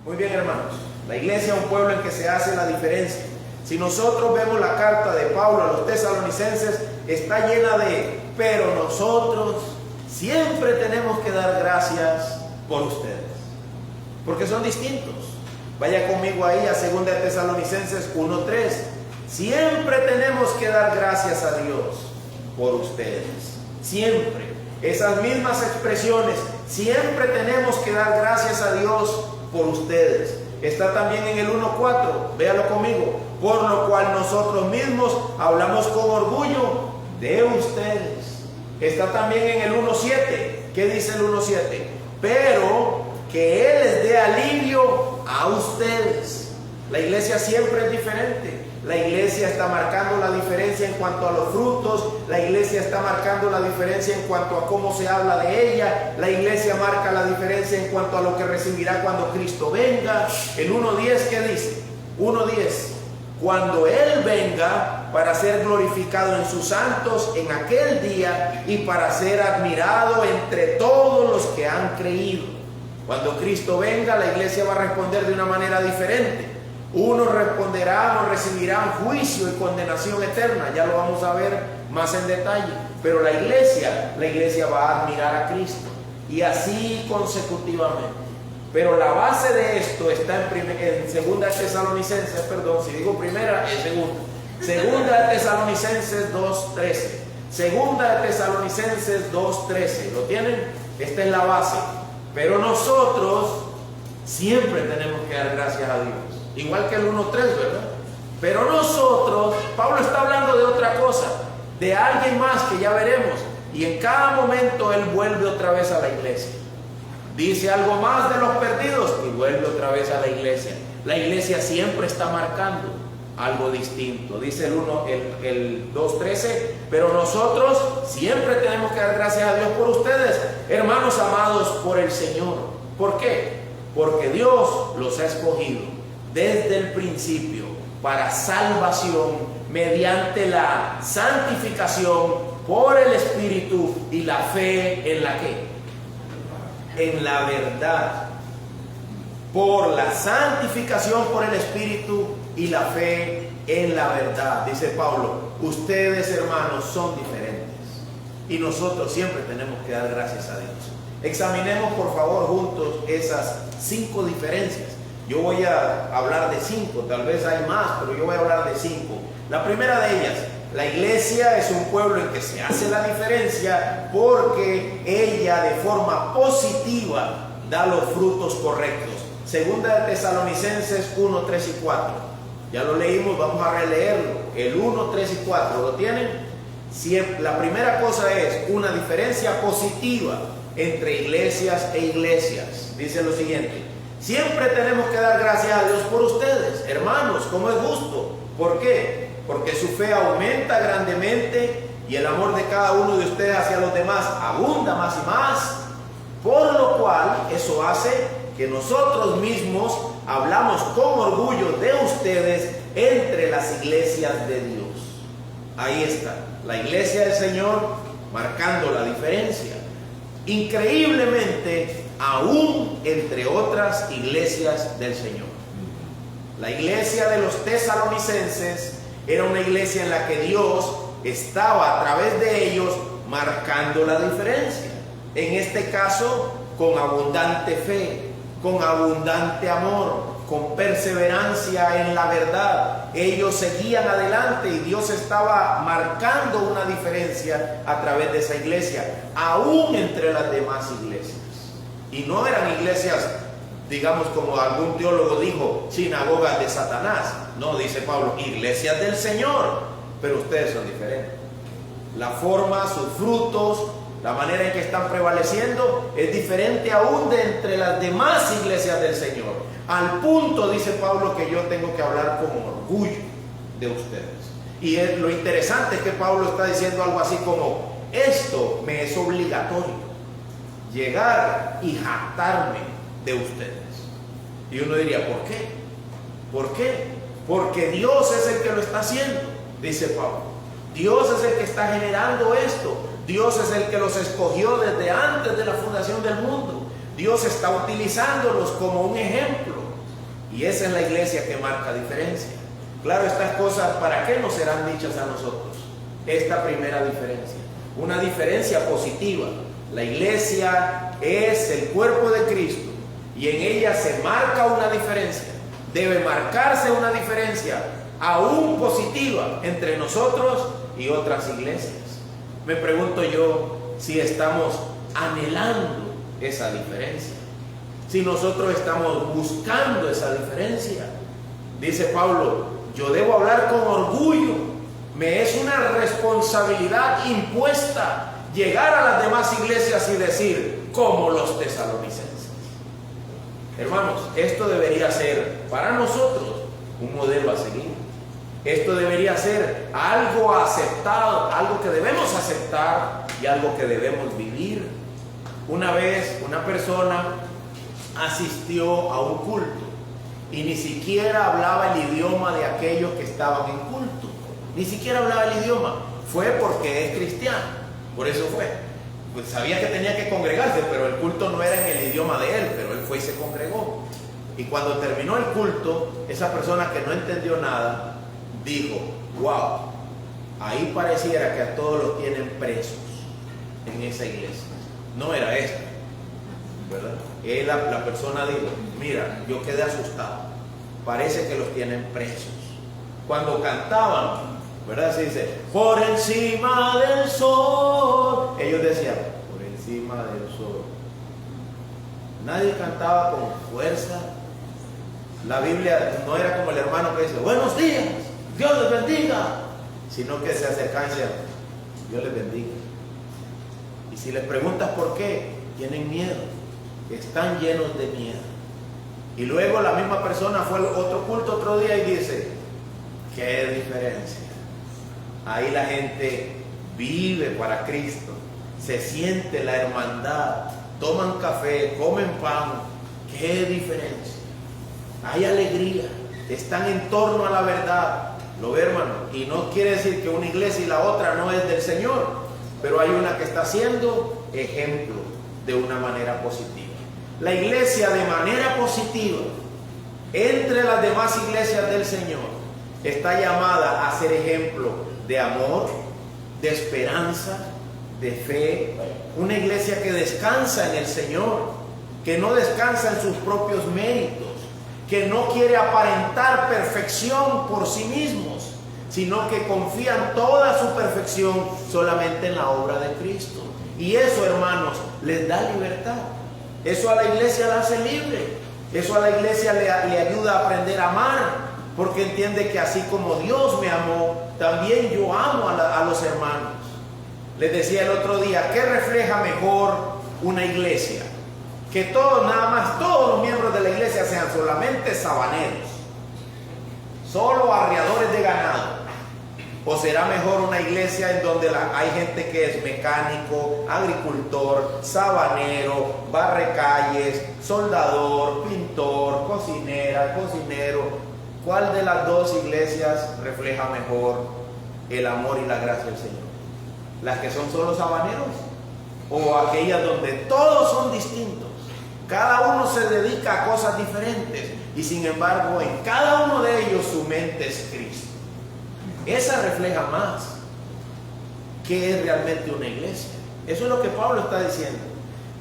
Muy bien, hermanos. La iglesia es un pueblo en que se hace la diferencia. Si nosotros vemos la carta de Pablo a los tesalonicenses, está llena de: pero nosotros siempre tenemos que dar gracias por ustedes. Porque son distintos. Vaya conmigo ahí a 2 de Tesalonicenses 1:3. Siempre tenemos que dar gracias a Dios por ustedes. Siempre. Esas mismas expresiones. Siempre tenemos que dar gracias a Dios por ustedes. Está también en el 1:4. Véalo conmigo. Por lo cual nosotros mismos hablamos con orgullo de ustedes. Está también en el 1:7. ¿Qué dice el 1:7? Pero que Él les dé alivio a ustedes. La iglesia siempre es diferente. La iglesia está marcando la diferencia en cuanto a los frutos. La iglesia está marcando la diferencia en cuanto a cómo se habla de ella. La iglesia marca la diferencia en cuanto a lo que recibirá cuando Cristo venga. El 1:10, ¿qué dice? 1:10. Cuando Él venga para ser glorificado en sus santos en aquel día y para ser admirado entre todos los que han creído. Cuando Cristo venga, la iglesia va a responder de una manera diferente. Unos responderán o recibirán juicio y condenación eterna. Ya lo vamos a ver más en detalle. Pero la iglesia va a admirar a Cristo. Y así consecutivamente. Pero la base de esto está en 2 de Tesalonicenses, perdón, si digo primera, es segunda de Tesalonicenses 2:13. 2 de Tesalonicenses 2:13. ¿Lo tienen? Esta es la base. Pero nosotros siempre tenemos que dar gracias a Dios. Igual que el 1:3, ¿verdad? Pero nosotros, Pablo está hablando de otra cosa, de alguien más que ya veremos. Y en cada momento él vuelve otra vez a la iglesia. Dice algo más de los perdidos y vuelve otra vez a la iglesia. La iglesia siempre está marcando algo distinto. Dice el 2:13, pero nosotros siempre tenemos que dar gracias a Dios por ustedes, hermanos amados por el Señor. ¿Por qué? Porque Dios los ha escogido desde el principio para salvación mediante la santificación por el Espíritu y la fe en la que en la verdad, por la santificación por el Espíritu y la fe en la verdad. Dice Pablo, ustedes, hermanos, son diferentes y nosotros siempre tenemos que dar gracias a Dios. Examinemos por favor juntos esas 5 diferencias. Yo voy a hablar de 5, tal vez hay más, pero yo voy a hablar de 5. La primera de ellas: la iglesia es un pueblo en que se hace la diferencia porque ella de forma positiva da los frutos correctos. 2 de Tesalonicenses 1, 3 y 4. Ya lo leímos, vamos a releerlo. El 1, 3 y 4, ¿lo tienen? La primera cosa es una diferencia positiva entre iglesias e iglesias. Dice lo siguiente: siempre tenemos que dar gracias a Dios por ustedes, hermanos, como es justo. ¿Por qué? Porque su fe aumenta grandemente y el amor de cada uno de ustedes hacia los demás abunda más y más, por lo cual eso hace que nosotros mismos hablamos con orgullo de ustedes entre las iglesias de Dios. Ahí está, la iglesia del Señor marcando la diferencia, increíblemente aún entre otras iglesias del Señor. La iglesia de los tesalonicenses era una iglesia en la que Dios estaba a través de ellos marcando la diferencia. En este caso, con abundante fe, con abundante amor, con perseverancia en la verdad. Ellos seguían adelante y Dios estaba marcando una diferencia a través de esa iglesia, aún entre las demás iglesias. Y no eran iglesias, digamos, como algún teólogo dijo, sinagogas de Satanás. No, dice Pablo, iglesias del Señor. Pero ustedes son diferentes. La forma, sus frutos, la manera en que están prevaleciendo es diferente aún de entre las demás iglesias del Señor. Al punto, dice Pablo, que yo tengo que hablar con orgullo de ustedes. Y lo interesante es que Pablo está diciendo algo así como: esto me es obligatorio, llegar y jactarme de ustedes. Y uno diría, ¿por qué? ¿Por qué? Porque Dios es el que lo está haciendo, dice Pablo. Dios es el que está generando esto. Dios es el que los escogió desde antes de la fundación del mundo. Dios está utilizándolos como un ejemplo. Y esa es la iglesia que marca diferencia. Claro, estas cosas, ¿para qué nos serán dichas a nosotros? Esta primera diferencia, una diferencia positiva. La iglesia es el cuerpo de Cristo y en ella se marca una diferencia. Debe marcarse una diferencia aún positiva entre nosotros y otras iglesias. Me pregunto yo si estamos anhelando esa diferencia, si nosotros estamos buscando esa diferencia. Dice Pablo, yo debo hablar con orgullo, me es una responsabilidad impuesta llegar a las demás iglesias y decir, como los tesalonicenses. Hermanos, esto debería ser para nosotros un modelo a seguir. Esto debería ser algo aceptado, algo que debemos aceptar y algo que debemos vivir. Una vez una persona asistió a un culto y ni siquiera hablaba el idioma de aquellos que estaban en culto. Ni siquiera hablaba el idioma. Fue porque es cristiano, por eso fue. Pues sabía que tenía que congregarse, pero el culto no era en el idioma de él, pero él fue y se congregó. Y cuando terminó el culto, esa persona que no entendió nada, dijo, wow, ahí pareciera que a todos los tienen presos en esa iglesia. No era esta, ¿verdad? La persona dijo, mira, yo quedé asustado, parece que los tienen presos. Cuando cantaban, ¿verdad? Se dice, por encima del sol. Ellos decían, por encima del sol. Nadie cantaba con fuerza. La Biblia no era como el hermano que dice, buenos días, Dios les bendiga, sino que se acercan y decían, Dios les bendiga. Y si les preguntas por qué, tienen miedo, están llenos de miedo. Y luego la misma persona fue a otro culto otro día y dice, qué diferencia. Ahí la gente vive para Cristo, se siente la hermandad, toman café, comen pan, qué diferencia. Hay alegría, están en torno a la verdad. Lo ve, hermano, y no quiere decir que una iglesia y la otra no es del Señor, pero hay una que está siendo ejemplo de una manera positiva. La iglesia de manera positiva, entre las demás iglesias del Señor, está llamada a ser ejemplo de amor, de esperanza, de fe. Una iglesia que descansa en el Señor, que no descansa en sus propios méritos, que no quiere aparentar perfección por sí mismos, sino que confían toda su perfección solamente en la obra de Cristo. Y eso, hermanos, les da libertad. Eso a la iglesia la hace libre. Eso a la iglesia le ayuda a aprender a amar, porque entiende que así como Dios me amó, también yo amo a los hermanos. Les decía el otro día, ¿qué refleja mejor una iglesia? Que todos los miembros de la iglesia sean solamente sabaneros, solo arriadores de ganado. ¿O será mejor una iglesia en donde hay gente que es mecánico, agricultor, sabanero, barre calles, soldador, pintor, cocinera, cocinero? ¿Cuál de las dos iglesias refleja mejor el amor y la gracia del Señor? ¿Las que son solo sabaneros? ¿O aquellas donde todos son distintos? Cada uno se dedica a cosas diferentes y sin embargo en cada uno de ellos su mente es Cristo. Esa refleja más qué es realmente una iglesia. Eso es lo que Pablo está diciendo.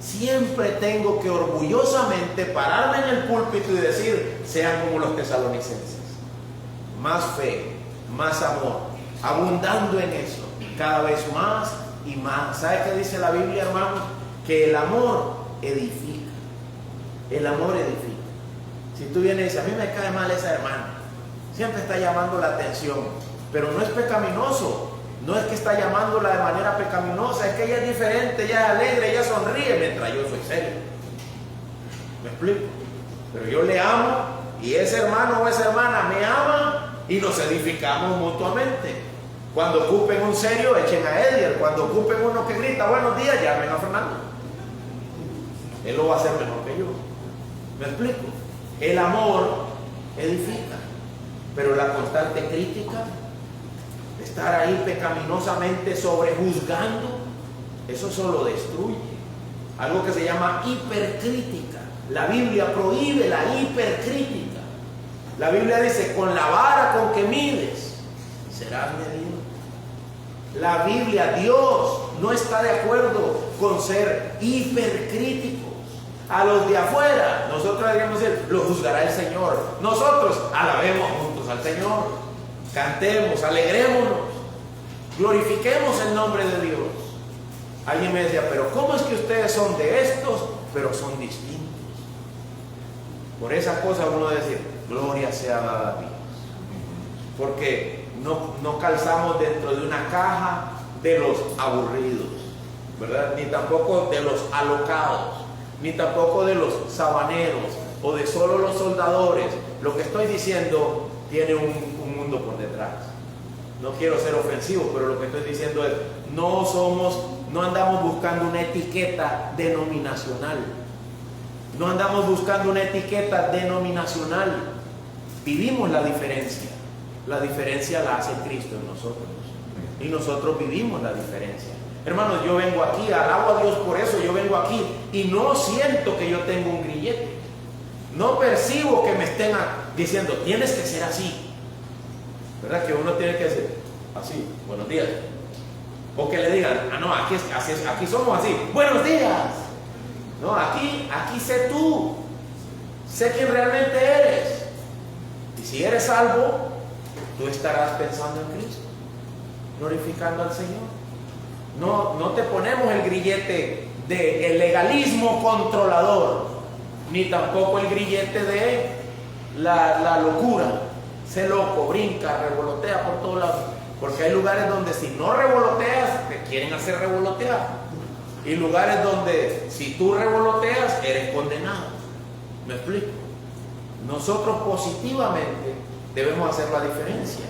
Siempre tengo que orgullosamente pararme en el púlpito y decir, sean como los tesalonicenses. Más fe, más amor, abundando en eso, cada vez más y más. ¿Sabe qué dice la Biblia, hermano? Que el amor edifica. El amor edifica. Si tú vienes y dices, a mí me cae mal esa hermana, siempre está llamando la atención, pero no es pecaminoso, no es que está llamándola de manera pecaminosa, es que ella es diferente, ella es alegre, ella sonríe, mientras yo soy serio. ¿Me explico? Pero yo le amo y ese hermano o esa hermana me ama y nos edificamos mutuamente. Cuando ocupen un serio, echen a Edier. Cuando ocupen uno que grita buenos días, llamen a Fernando. Él lo va a hacer mejor que yo. ¿Me explico? El amor edifica, pero la constante crítica, estar ahí pecaminosamente sobrejuzgando, eso solo destruye. Algo que se llama hipercrítica. La Biblia prohíbe la hipercrítica. La Biblia dice, con la vara con que mides, serás medido. La Biblia, Dios no está de acuerdo con ser hipercríticos. A los de afuera, nosotros deberíamos decir, lo juzgará el Señor. Nosotros alabemos juntos al Señor, cantemos, alegrémonos, glorifiquemos el nombre de Dios. Alguien me decía, pero ¿cómo es que ustedes son de estos, pero son distintos? Por esas cosas uno debe decir, gloria sea dada a Dios. Porque no calzamos dentro de una caja de los aburridos, ¿verdad? Ni tampoco de los alocados, ni tampoco de los sabaneros o de solo los soldadores. Lo que estoy diciendo tiene un mundo por detrás. No quiero ser ofensivo, pero lo que estoy diciendo es, no andamos buscando una etiqueta denominacional. No andamos buscando una etiqueta denominacional. Vivimos la diferencia. La diferencia la hace Cristo en nosotros. Y nosotros vivimos la diferencia. Hermanos, yo vengo aquí, alabo a Dios por eso, yo vengo aquí y no siento que yo tengo un grillete. No percibo que me estén diciendo, tienes que ser así. ¿Verdad? Que uno tiene que ser así, buenos días. O que le digan, no, aquí somos así, buenos días. No, aquí sé tú. Sé quién realmente eres. Y si eres salvo, tú estarás pensando en Cristo, glorificando al Señor. No te ponemos el grillete del legalismo controlador, ni tampoco el grillete de la locura. Sé loco, brinca, revolotea por todos lados. Porque hay lugares donde si no revoloteas, te quieren hacer revolotear. Y lugares donde si tú revoloteas, eres condenado. ¿Me explico? Nosotros positivamente debemos hacer la diferencia,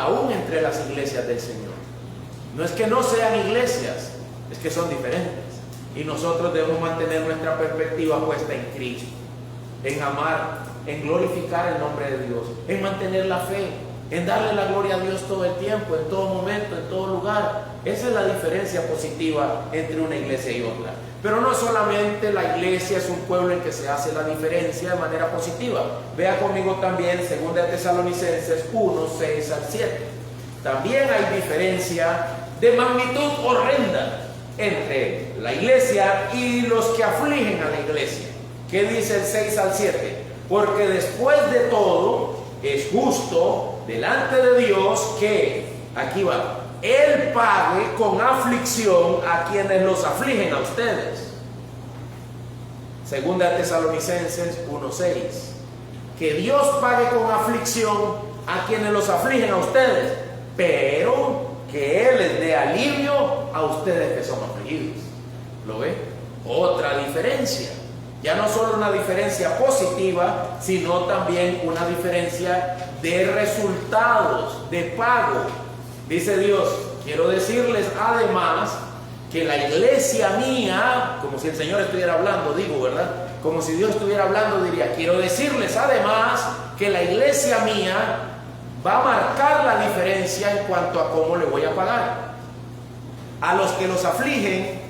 aún entre las iglesias del Señor. No es que no sean iglesias, es que son diferentes. Y nosotros debemos mantener nuestra perspectiva puesta en Cristo, en amar, en glorificar el nombre de Dios, en mantener la fe, en darle la gloria a Dios todo el tiempo, en todo momento, en todo lugar. Esa es la diferencia positiva entre una iglesia y otra. Pero no solamente la iglesia es un pueblo en que se hace la diferencia de manera positiva. Vea conmigo también 2 Tesalonicenses 1, 6 al 7. También hay diferencia de magnitud horrenda entre la iglesia y los que afligen a la iglesia. ¿Qué dice el 6 al 7? Porque después de todo es justo delante de Dios que, aquí va, Él pague con aflicción a quienes los afligen a ustedes. 2 Tesalonicenses 1:6. Que Dios pague con aflicción a quienes los afligen a ustedes, pero que Él les dé alivio a ustedes que son afligidos. ¿Lo ve? Otra diferencia. Ya no solo una diferencia positiva, sino también una diferencia de resultados, de pago. Dice Dios, quiero decirles además que la iglesia mía, como si el Señor estuviera hablando, digo, ¿verdad? Como si Dios estuviera hablando, diría, quiero decirles además que la iglesia mía va a marcar la diferencia en cuanto a cómo le voy a pagar. A los que los afligen,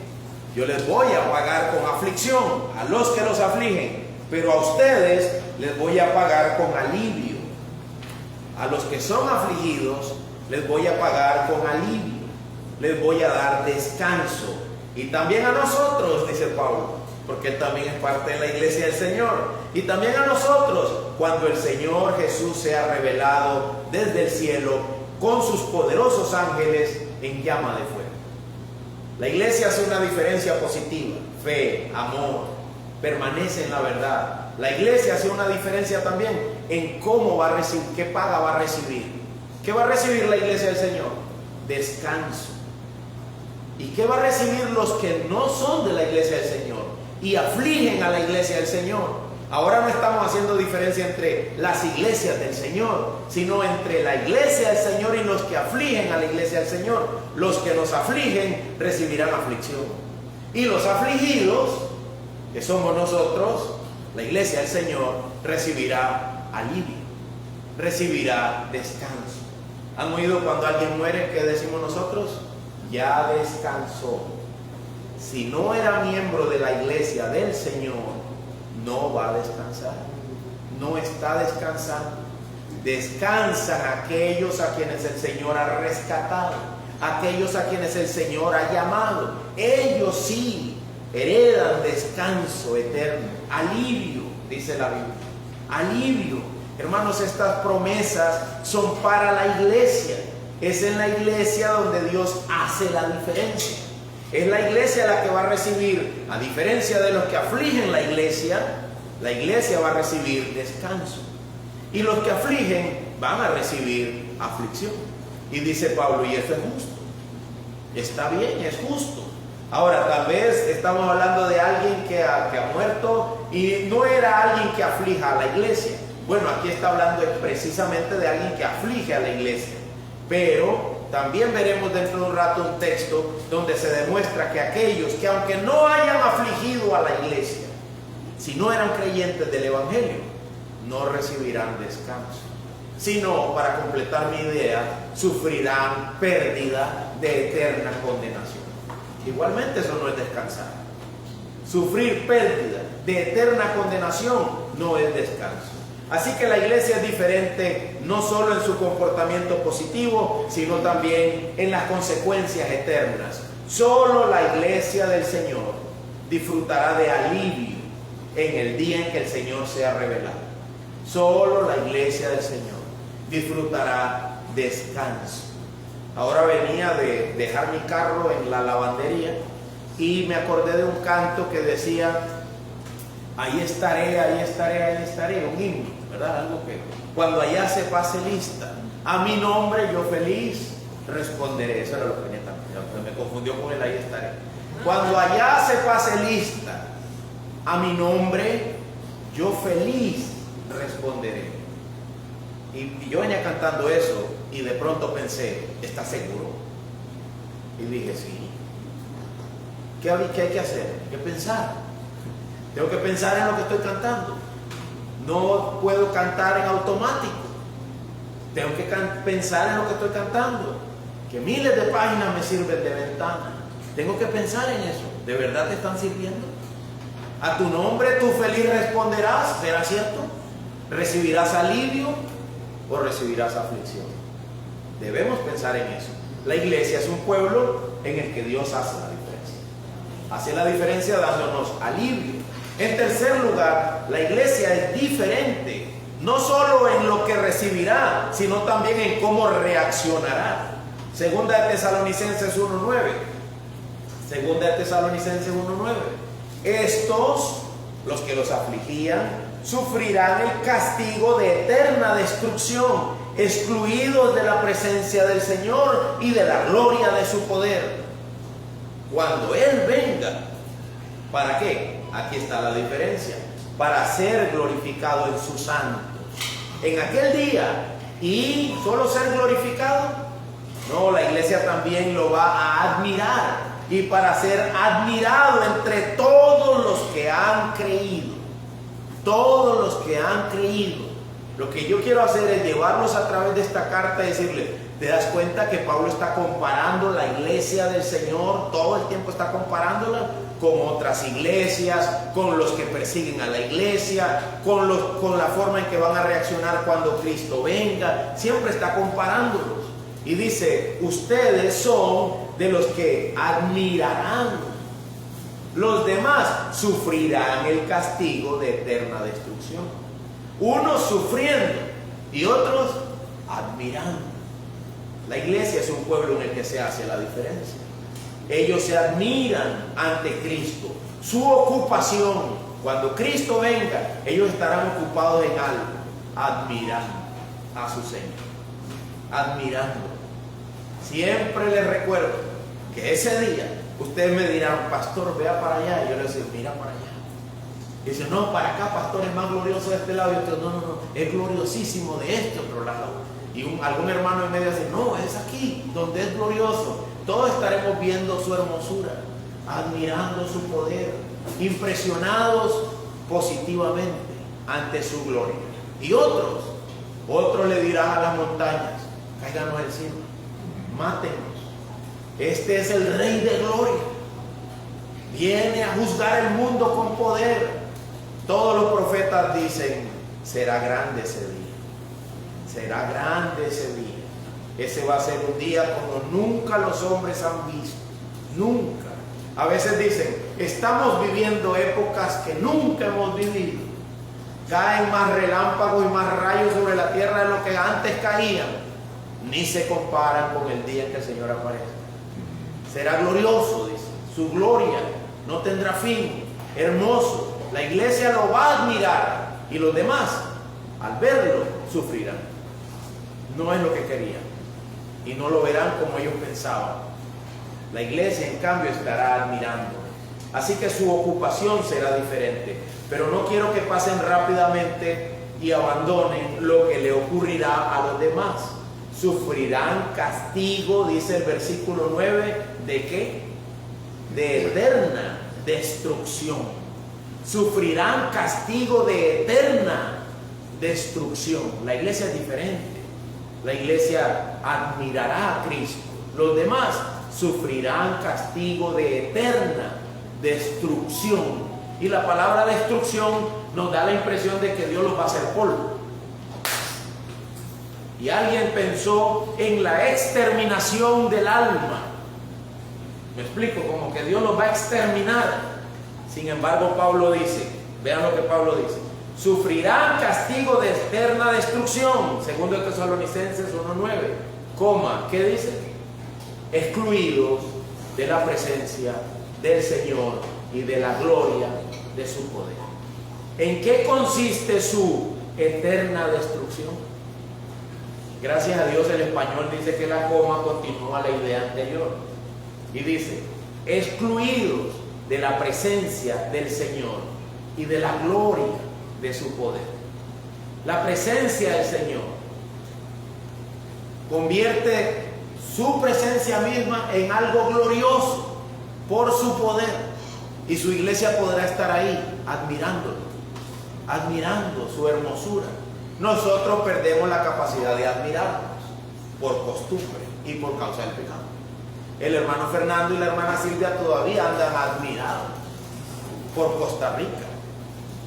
yo les voy a pagar con aflicción, a los que los afligen, pero a ustedes les voy a pagar con alivio. A los que son afligidos, les voy a pagar con alivio, les voy a dar descanso. Y también a nosotros, dice Pablo, porque él también es parte de la iglesia del Señor. Y también a nosotros, cuando el Señor Jesús sea revelado desde el cielo con sus poderosos ángeles en llama de fuego. La iglesia hace una diferencia positiva, fe, amor, permanece en la verdad. La iglesia hace una diferencia también en cómo va a recibir, qué paga va a recibir. ¿Qué va a recibir la iglesia del Señor? Descanso. ¿Y qué va a recibir los que no son de la iglesia del Señor y afligen a la iglesia del Señor? Ahora no estamos haciendo diferencia entre las iglesias del Señor, sino entre la iglesia del Señor y los que afligen a la iglesia del Señor. Los que nos afligen recibirán aflicción. Y los afligidos, que somos nosotros, la iglesia del Señor, recibirá alivio, recibirá descanso. ¿Han oído cuando alguien muere qué decimos nosotros? Ya descansó. Si no era miembro de la iglesia del Señor, no va a descansar. no está descansando. Descansan aquellos a quienes el Señor ha rescatado, aquellos a quienes el Señor ha llamado. Ellos sí heredan descanso eterno, alivio, dice la Biblia. Alivio. Hermanos, estas promesas son para la iglesia. Es en la iglesia donde Dios hace la diferencia. Es la iglesia la que va a recibir, a diferencia de los que afligen la iglesia va a recibir descanso. Y los que afligen van a recibir aflicción. Y dice Pablo, y esto es justo. Está bien, es justo. Ahora, tal vez estamos hablando de alguien que ha muerto y no era alguien que aflija a la iglesia. Bueno, aquí está hablando precisamente de alguien que aflige a la iglesia. Pero también veremos dentro de un rato un texto donde se demuestra que aquellos que aunque no hayan afligido a la iglesia, si no eran creyentes del Evangelio, no recibirán descanso, sino, para completar mi idea, sufrirán pérdida de eterna condenación. Igualmente eso no es descansar. Sufrir pérdida de eterna condenación no es descanso. Así que la iglesia es diferente no solo en su comportamiento positivo, sino también en las consecuencias eternas. Solo la iglesia del Señor disfrutará de alivio en el día en que el Señor sea revelado. Solo la iglesia del Señor disfrutará descanso. Ahora venía de dejar mi carro en la lavandería y me acordé de un canto que decía: ahí estaré, ahí estaré, ahí estaré, un himno, ¿verdad? Algo que cuando allá se pase lista, a mi nombre yo feliz responderé. Eso era lo que tenía también, me confundió con el ahí estaré. Cuando allá se pase lista, a mi nombre yo feliz responderé. Y yo venía cantando eso y de pronto pensé, ¿estás seguro? Y dije, sí. ¿Qué hay que hacer? Hay que pensar. Tengo que pensar en lo que estoy cantando. No puedo cantar en automático. Tengo que pensar en lo que estoy cantando. Que miles de páginas me sirven de ventana. Tengo que pensar en eso. ¿De verdad te están sirviendo? A tu nombre tú feliz responderás. ¿Será cierto? ¿Recibirás alivio o recibirás aflicción? Debemos pensar en eso. La iglesia es un pueblo en el que Dios hace la diferencia. Hace la diferencia dándonos alivio. En tercer lugar, la iglesia es diferente, no solo en lo que recibirá, sino también en cómo reaccionará. Segunda de Tesalonicenses 1:9. Segunda de Tesalonicenses 1:9. Estos, los que los afligían, sufrirán el castigo de eterna destrucción, excluidos de la presencia del Señor y de la gloria de su poder, cuando Él venga. ¿Para qué? Aquí está la diferencia. Para ser glorificado en sus santos en aquel día. ¿Y solo ser glorificado? No, la iglesia también lo va a admirar. Y para ser admirado entre todos los que han creído. Todos los que han creído. Lo que yo quiero hacer es llevarlos a través de esta carta y decirle: ¿te das cuenta que Pablo está comparando la iglesia del Señor? Todo el tiempo está comparándola con otras iglesias, con los que persiguen a la iglesia, con la forma en que van a reaccionar cuando Cristo venga. Siempre está comparándolos. Y dice: ustedes son de los que admirarán. Los demás sufrirán el castigo de eterna destrucción. Unos sufriendo y otros admirando. La iglesia es un pueblo en el que se hace la diferencia. Ellos se admiran ante Cristo. Su ocupación, cuando Cristo venga, ellos estarán ocupados en algo, admirando a su Señor, admirando. Siempre les recuerdo que ese día ustedes me dirán: pastor, vea para allá. Y yo les digo: mira para allá. Y dice: no, para acá, pastor, es más glorioso de este lado. Y otro: no, es gloriosísimo de este otro lado. Y algún hermano en medio dice: no, es aquí donde es glorioso. Todos estaremos viendo su hermosura, admirando su poder, impresionados positivamente ante su gloria. Y otros le dirán a las montañas: cáiganos encima, mátenos. Este es el Rey de gloria. Viene a juzgar el mundo con poder. Todos los profetas dicen: será grande ese día. Será grande ese día. Ese va a ser un día como nunca los hombres han visto. Nunca. A veces dicen, estamos viviendo épocas que nunca hemos vivido. Caen más relámpagos y más rayos sobre la tierra de lo que antes caían. Ni se comparan con el día en que el Señor aparece. Será glorioso, dice. Su gloria no tendrá fin. Hermoso. La iglesia lo va a admirar. Y los demás, al verlo, sufrirán. No es lo que querían. Y no lo verán como ellos pensaban. La iglesia, en cambio, estará admirando. Así que su ocupación será diferente. Pero no quiero que pasen rápidamente y abandonen lo que le ocurrirá a los demás. Sufrirán castigo, dice el versículo 9, ¿de qué? De eterna destrucción. Sufrirán castigo de eterna destrucción. La iglesia es diferente. La iglesia admirará a Cristo. Los demás sufrirán castigo de eterna destrucción. Y la palabra destrucción nos da la impresión de que Dios los va a hacer polvo. Y alguien pensó en la exterminación del alma. Me explico, como que Dios los va a exterminar. Sin embargo, Pablo dice, vean lo que Pablo dice: sufrirán castigo de eterna destrucción, segundo de Tesalonicenses 1:9, ¿qué dice? Excluidos de la presencia del Señor y de la gloria de su poder. ¿En qué consiste su eterna destrucción? Gracias a Dios el español dice que la coma continúa la idea anterior y dice: excluidos de la presencia del Señor y de la gloria de su poder. La presencia del Señor convierte su presencia misma en algo glorioso por su poder, y su iglesia podrá estar ahí admirándolo, admirando su hermosura. Nosotros perdemos la capacidad de admirarnos por costumbre y por causa del pecado. El hermano Fernando y la hermana Silvia todavía andan admirados por Costa Rica.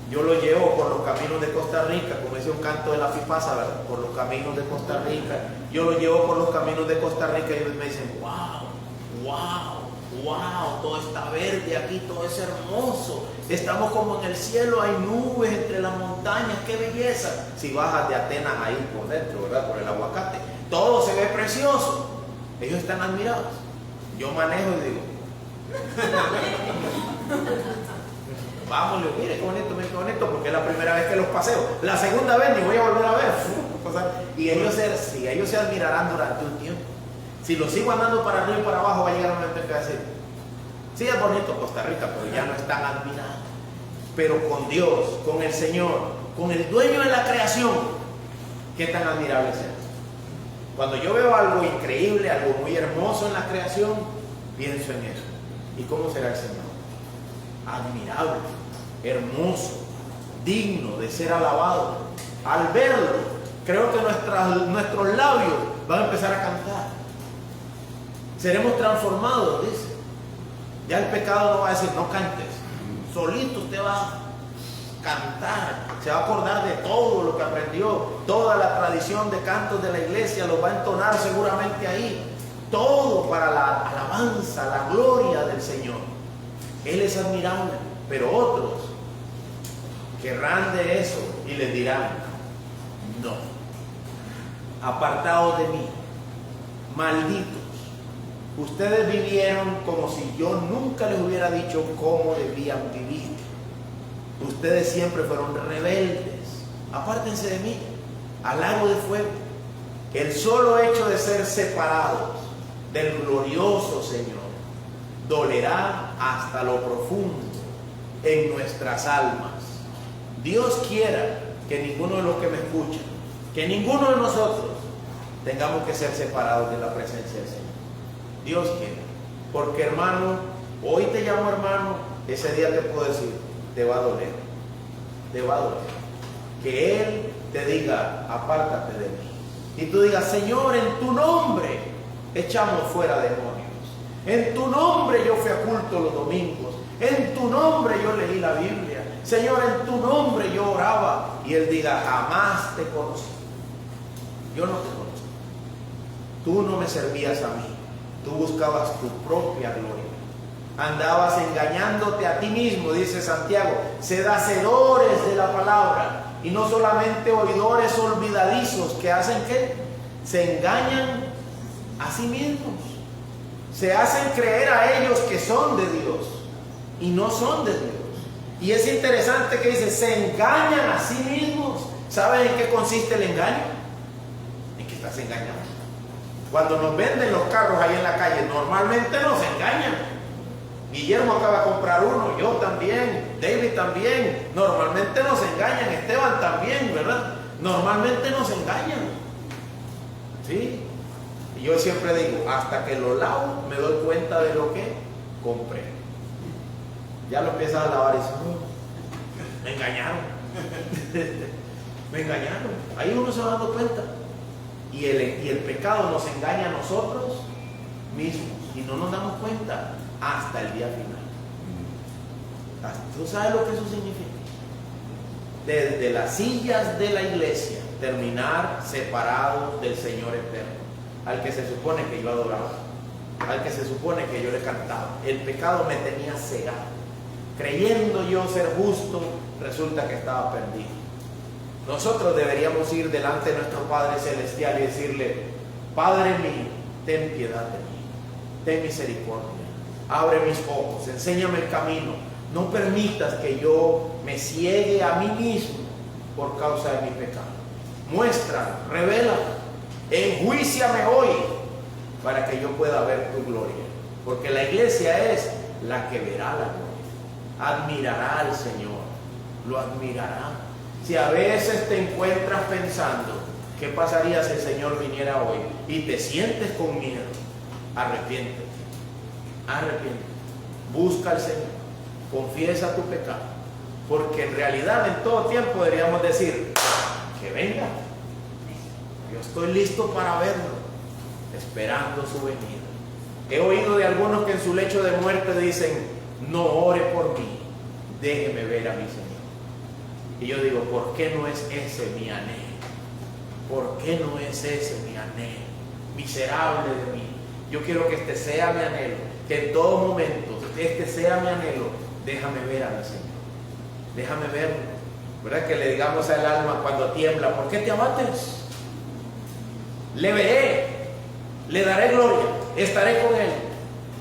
Yo lo llevo por los caminos de Costa Rica, como dice un canto de la Pipasa, ¿verdad? Por los caminos de Costa Rica. Yo lo llevo por los caminos de Costa Rica y ellos me dicen: wow, wow, wow, todo está verde aquí, todo es hermoso. Estamos como en el cielo, hay nubes entre las montañas, qué belleza. Si bajas de Atenas ahí por dentro, ¿verdad? Por el aguacate, todo se ve precioso. Ellos están admirados. Yo manejo y digo: vamos, mire qué bonito, porque es la primera vez que los paseo. La segunda vez ni voy a volver a ver. Y ellos se admirarán durante un tiempo. Si los sigo andando para arriba y para abajo, va a llegar un momento en que va a decir: sí, es bonito Costa Rica, pero ya no están admirados. Pero con Dios, con el Señor, con el dueño de la creación, ¿qué tan admirable es Él? Cuando yo veo algo increíble, algo muy hermoso en la creación, pienso en eso. ¿Y cómo será el Señor? Admirable, hermoso, digno de ser alabado. Al verlo, creo que nuestros labios van a empezar a cantar. Seremos transformados, dice. Ya el pecado no va a decir: no cantes. Solito usted va a cantar. Se va a acordar de todo lo que aprendió. Toda la tradición de cantos de la iglesia lo va a entonar seguramente ahí. Todo para la alabanza, la gloria del Señor. Él es admirable, pero otros querrán de eso y les dirán: no, apartados de mí, malditos. Ustedes vivieron como si yo nunca les hubiera dicho cómo debían vivir. Ustedes siempre fueron rebeldes. Apártense de mí, al lago de fuego. El solo hecho de ser separados del glorioso Señor dolerá hasta lo profundo en nuestras almas. Dios quiera que ninguno de los que me escuchan, que ninguno de nosotros tengamos que ser separados de la presencia del Señor. Dios quiere. Porque, hermano, hoy te llamo hermano, ese día te puedo decir: te va a doler. Te va a doler. Que Él te diga: apártate de mí. Y tú digas: Señor, en tu nombre echamos fuera demonios. En tu nombre yo fui a culto los domingos. En tu nombre yo leí la Biblia. Señor, en tu nombre yo oraba. Y y él diga, jamás te conocí. Yo no te conozco. Tú no me servías a mí. Tú buscabas tu propia gloria. Andabas engañándote a ti mismo, dice Santiago. Sed hacedores de la palabra y no solamente oidores olvidadizos que hacen ¿qué? Se engañan a sí mismos. Se hacen creer a ellos que son de Dios y no son de Dios. Y es interesante que dice, se engañan a sí mismos. ¿Saben en qué consiste el engaño? En que estás engañado. Cuando nos venden los carros ahí en la calle, normalmente nos engañan. Guillermo acaba de comprar uno, yo también, David también. Normalmente nos engañan, Esteban también, ¿verdad? Normalmente nos engañan. ¿Sí? Y yo siempre digo, hasta que lo lavo, me doy cuenta de lo que compré. Ya lo empiezas a lavar y dices, me engañaron. Me engañaron. Ahí uno se va dando cuenta. Y el pecado nos engaña a nosotros mismos y no nos damos cuenta hasta el día final. ¿Tú sabes lo que eso significa? Desde las sillas de la iglesia terminar separado del Señor eterno, al que se supone que yo adoraba, al que se supone que yo le cantaba. El pecado me tenía cegado. Creyendo yo ser justo, resulta que estaba perdido. Nosotros deberíamos ir delante de nuestro Padre Celestial y decirle, Padre mío, ten piedad de mí, ten misericordia, abre mis ojos, enséñame el camino, no permitas que yo me ciegue a mí mismo por causa de mi pecado. Muestra, revela, enjuíciame hoy para que yo pueda ver tu gloria, porque la iglesia es la que verá la gloria, admirará al Señor, lo admirará. Si a veces te encuentras pensando, ¿qué pasaría si el Señor viniera hoy? Y te sientes con miedo, arrepiéntete, arrepiéntete, busca al Señor, confiesa tu pecado, porque en realidad en todo tiempo deberíamos decir, que venga, yo estoy listo para verlo, esperando su venida. He oído de algunos que en su lecho de muerte dicen, no ore por mí, déjeme ver a mi Señor. Y yo digo, ¿por qué no es ese mi anhelo? ¿Por qué no es ese mi anhelo? Miserable de mí. Yo quiero que este sea mi anhelo, que en todo momento este sea mi anhelo. Déjame ver a mi Señor. Déjame verlo. ¿Verdad? Que le digamos al alma cuando tiembla, ¿por qué te abates? Le veré, le daré gloria, estaré con él.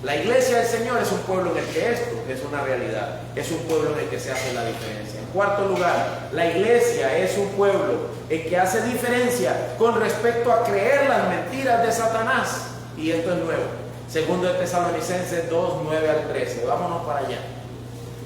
La iglesia del Señor es un pueblo en el que esto es una realidad, es un pueblo en el que se hace la diferencia. En cuarto lugar, la iglesia es un pueblo en que hace diferencia con respecto a creer las mentiras de Satanás. Y esto es nuevo. Segundo de Tesalonicenses 2, 9 al 13. Vámonos para allá.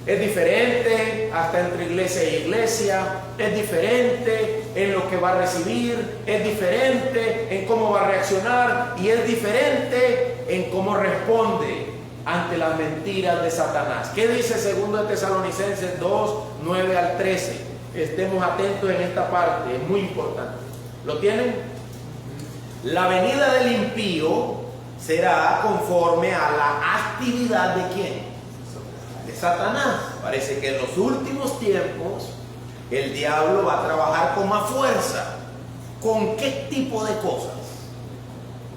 Es diferente hasta entre iglesia y iglesia, es diferente en lo que va a recibir, es diferente en cómo va a reaccionar y es diferente en cómo responde ante las mentiras de Satanás. ¿Qué dice 2 de Tesalonicenses 2, 9 al 13? Estemos atentos en esta parte, es muy importante. ¿Lo tienen? La venida del impío será conforme a la actividad de ¿quién? De Satanás. Parece que en los últimos tiempos el diablo va a trabajar con más fuerza. ¿Con qué tipo de cosas?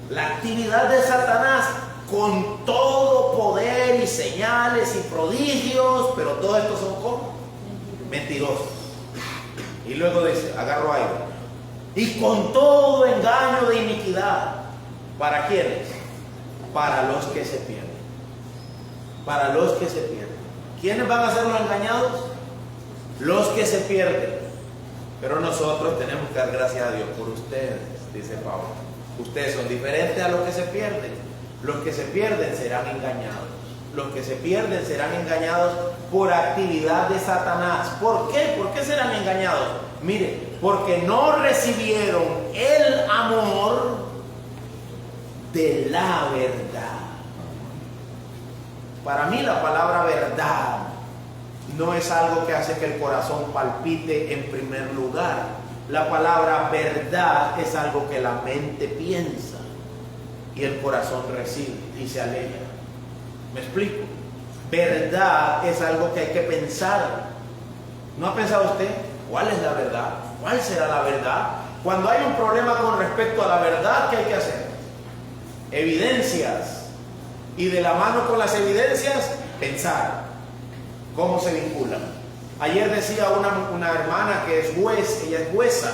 La actividad de Satanás con todo poder y señales y prodigios, pero todo esto son como mentirosos. Y luego dice, agarro ahí, y con todo engaño de iniquidad. ¿Para quiénes? Para los que se pierden. Para los que se pierden. ¿Quiénes van a ser los engañados? Los que se pierden. Pero nosotros tenemos que dar gracias a Dios por ustedes, dice Pablo. Ustedes son diferentes a los que se pierden. Los que se pierden serán engañados. Los que se pierden serán engañados por actividad de Satanás. ¿Por qué? ¿Por qué serán engañados? Mire, porque no recibieron el amor de la verdad. Para mí la palabra verdad no es algo que hace que el corazón palpite en primer lugar. La palabra verdad es algo que la mente piensa y el corazón recibe y se alegra. ¿Me explico? Verdad es algo que hay que pensar. ¿No ha pensado usted? ¿cuál es la verdad? ¿Cuál será la verdad? Cuando hay un problema con respecto a la verdad, ¿qué hay que hacer? Evidencias. Y de la mano con las evidencias, pensar cómo se vinculan. Ayer decía una hermana que es juez, ella es jueza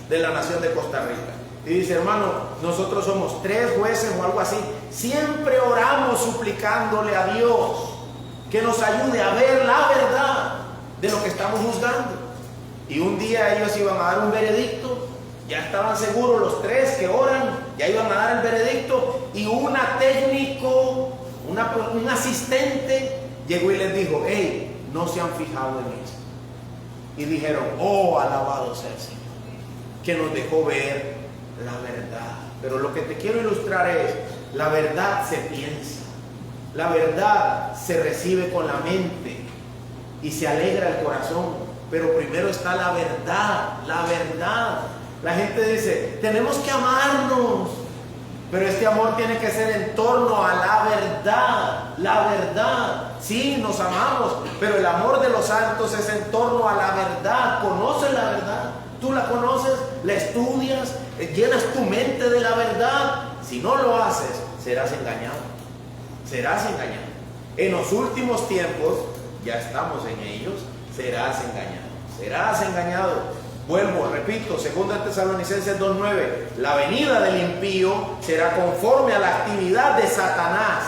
de la nación de Costa Rica. Y dice, hermano, nosotros somos 3 jueces o algo así. Siempre oramos suplicándole a Dios que nos ayude a ver la verdad de lo que estamos juzgando. Y un día ellos iban a dar un veredicto, ya estaban seguros los 3 que oran, ya iban a dar el veredicto, y un asistente llegó y les dijo, hey, no se han fijado en eso. Y dijeron, oh, alabado sea el Señor, que nos dejó ver la verdad. Pero lo que te quiero ilustrar es, la verdad se piensa, la verdad se recibe con la mente y se alegra el corazón, pero primero está la verdad, la verdad. La gente dice, tenemos que amarnos, pero este amor tiene que ser en torno a la verdad, la verdad. Sí, nos amamos, pero el amor de los santos es en torno a la verdad. ¿Conoces la verdad? ¿Tú la conoces? ¿La estudias? ¿Llenas tu mente de la verdad? Si no lo haces, serás engañado. Serás engañado. En los últimos tiempos, ya estamos en ellos, serás engañado. Serás engañado. Vuelvo, repito, 2 Tesalonicenses 2:9, la venida del impío será conforme a la actividad de Satanás,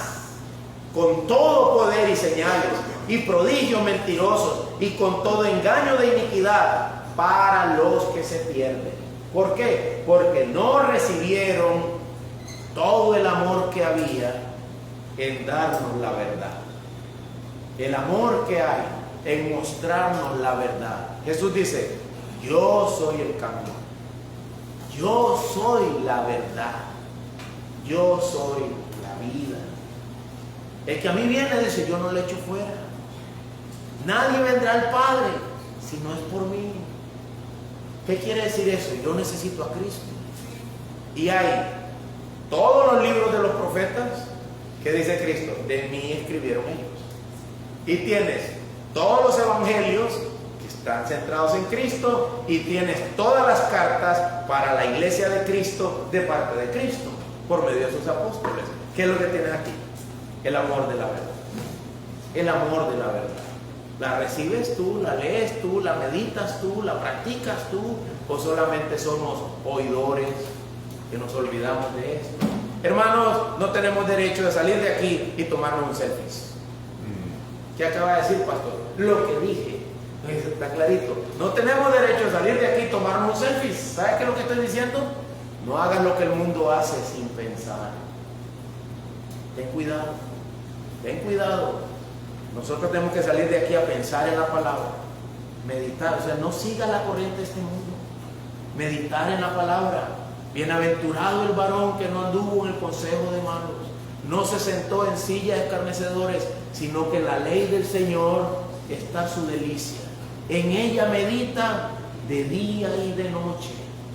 con todo poder y señales, y prodigios mentirosos, y con todo engaño de iniquidad para los que se pierden. ¿Por qué? Porque no recibieron todo el amor que había en darnos la verdad. El amor que hay en mostrarnos la verdad. Jesús dice, yo soy el camino, yo soy la verdad, yo soy la vida. El que a mí viene dice, yo no le echo fuera. Nadie vendrá al Padre si no es por mí. ¿Qué quiere decir eso? Yo necesito a Cristo. Y hay todos los libros de los profetas que dice Cristo, de mí escribieron ellos. Y tienes todos los evangelios que están centrados en Cristo, y tienes todas las cartas para la iglesia de Cristo de parte de Cristo por medio de sus apóstoles. ¿Qué es lo que tienes aquí? El amor de la verdad. El amor de la verdad. ¿La recibes tú? ¿La lees tú? ¿La meditas tú? ¿La practicas tú? ¿O solamente somos oidores que nos olvidamos de esto? Hermanos, no tenemos derecho de salir de aquí y tomarnos un selfie. ¿Qué acaba de decir, pastor? Lo que dije, está clarito. No tenemos derecho de salir de aquí y tomarnos un selfie. ¿Sabe qué es lo que estoy diciendo? No hagas lo que el mundo hace sin pensar. Ten cuidado, ten cuidado. Nosotros tenemos que salir de aquí a pensar en la palabra, meditar. O sea, no siga la corriente de este mundo. Meditar en la palabra. Bienaventurado el varón que no anduvo en el consejo de malos, no se sentó en silla de escarnecedores, sino que en la ley del Señor está su delicia. En ella medita de día y de noche.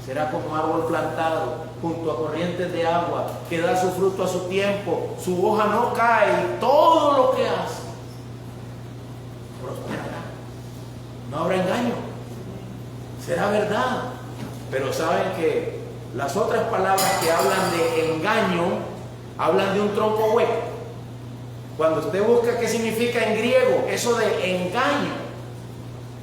Será como árbol plantado junto a corrientes de agua, que da su fruto a su tiempo, su hoja no cae, y todo lo que hace prosperará. No habrá engaño, será verdad. Pero saben que las otras palabras que hablan de engaño hablan de un tronco hueco. Cuando usted busca qué significa en griego eso de engaño,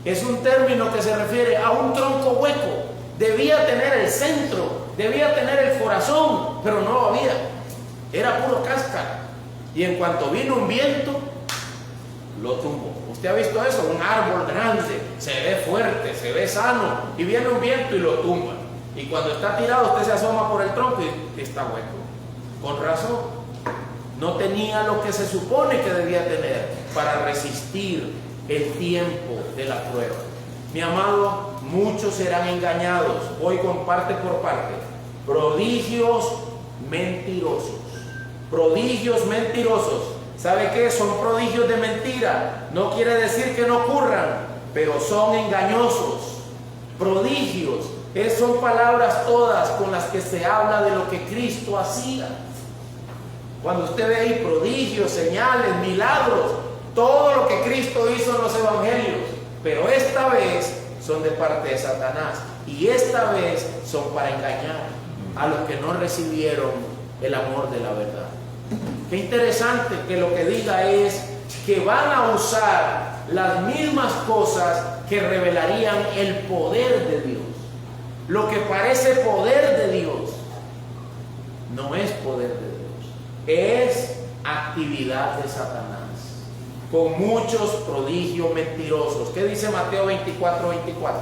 es un término que se refiere a un tronco hueco. Debía tener el centro, debía tener el corazón, pero no lo había. Era puro cáscara. Y en cuanto vino un viento, lo tumbó. ¿Usted ha visto eso? Un árbol grande, se ve fuerte, se ve sano, y viene un viento y lo tumba. Y cuando está tirado, usted se asoma por el tronco y está hueco. Con razón. No tenía lo que se supone que debía tener para resistir el tiempo de la prueba. Mi amado, muchos serán engañados. Voy con parte por parte. Prodigios mentirosos. Prodigios mentirosos. ¿Sabe qué? Son prodigios de mentira. No quiere decir que no ocurran, pero son engañosos. Prodigios. Son palabras todas con las que se habla de lo que Cristo hacía. Cuando usted ve ahí prodigios, señales, milagros, todo lo que Cristo hizo en los evangelios, pero esta vez son de parte de Satanás. Y esta vez son para engañar a los que no recibieron el amor de la verdad. Qué interesante que lo que diga es que van a usar las mismas cosas que revelarían el poder de Dios. Lo que parece poder de Dios no es poder de Dios, es actividad de Satanás, con muchos prodigios mentirosos. ¿Qué dice Mateo 24, 24?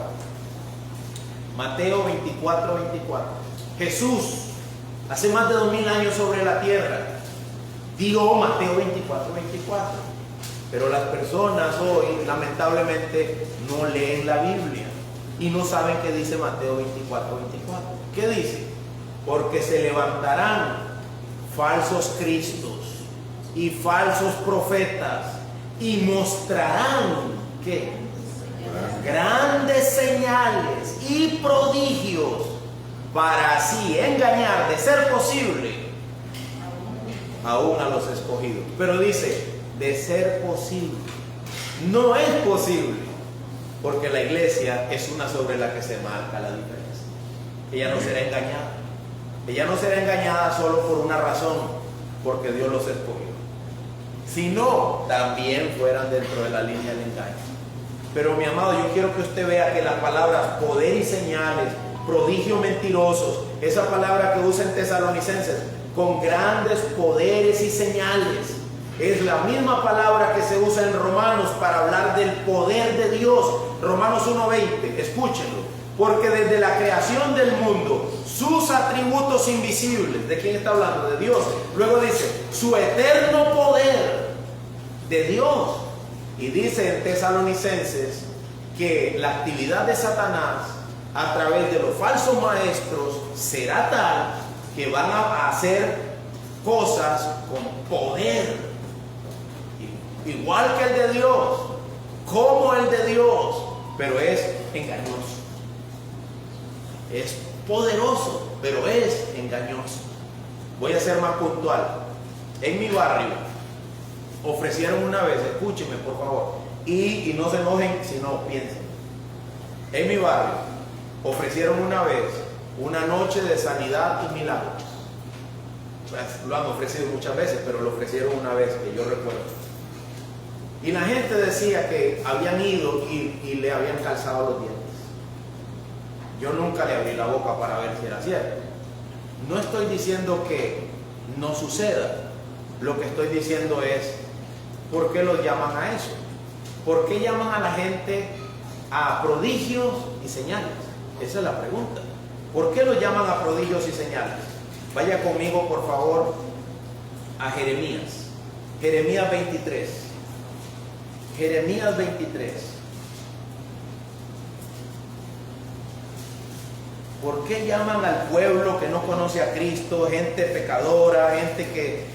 Mateo 24, 24. Jesús, hace más de 2000 años sobre la tierra, dio Mateo 24, 24. Pero las personas hoy, lamentablemente, no leen la Biblia y no saben qué dice Mateo 24, 24. ¿Qué dice? Porque se levantarán falsos cristos y falsos profetas y mostrarán ¿qué? Grandes señales y prodigios para así engañar, de ser posible, aún a los escogidos. Pero dice, de ser posible. No es posible, porque la iglesia es una sobre la que se marca la diferencia. Ella no será engañada. Ella no será engañada solo por una razón, porque Dios los escogió. Si no, también fueran dentro de la línea del engaño. Pero mi amado, yo quiero que usted vea que las palabras poder y señales, prodigios mentirosos, esa palabra que usa en Tesalonicenses, con grandes poderes y señales, es la misma palabra que se usa en Romanos para hablar del poder de Dios. Romanos 1:20, escúchenlo. Porque desde la creación del mundo, sus atributos invisibles, ¿de quién está hablando? De Dios. Luego dice, su eterno poder de Dios. Y dice en Tesalonicenses que la actividad de Satanás a través de los falsos maestros será tal que van a hacer cosas con poder, igual que el de Dios, como el de Dios, pero es engañoso. Es poderoso, pero es engañoso. Voy a ser más puntual. En mi barrio ofrecieron una vez, escúchenme por favor, y no se enojen si no piensen. En mi barrio ofrecieron una vez una noche de sanidad y milagros. Pues, lo han ofrecido muchas veces, pero lo ofrecieron una vez que yo recuerdo. Y la gente decía que habían ido y le habían calzado los dientes. Yo nunca le abrí la boca para ver si era cierto. No estoy diciendo que no suceda. Lo que estoy diciendo es, ¿por qué los llaman a eso? ¿Por qué llaman a la gente a prodigios y señales? Esa es la pregunta. ¿Por qué los llaman a prodigios y señales? Vaya conmigo, por favor, a Jeremías. Jeremías 23. Jeremías 23. ¿Por qué llaman al pueblo que no conoce a Cristo, gente pecadora, gente que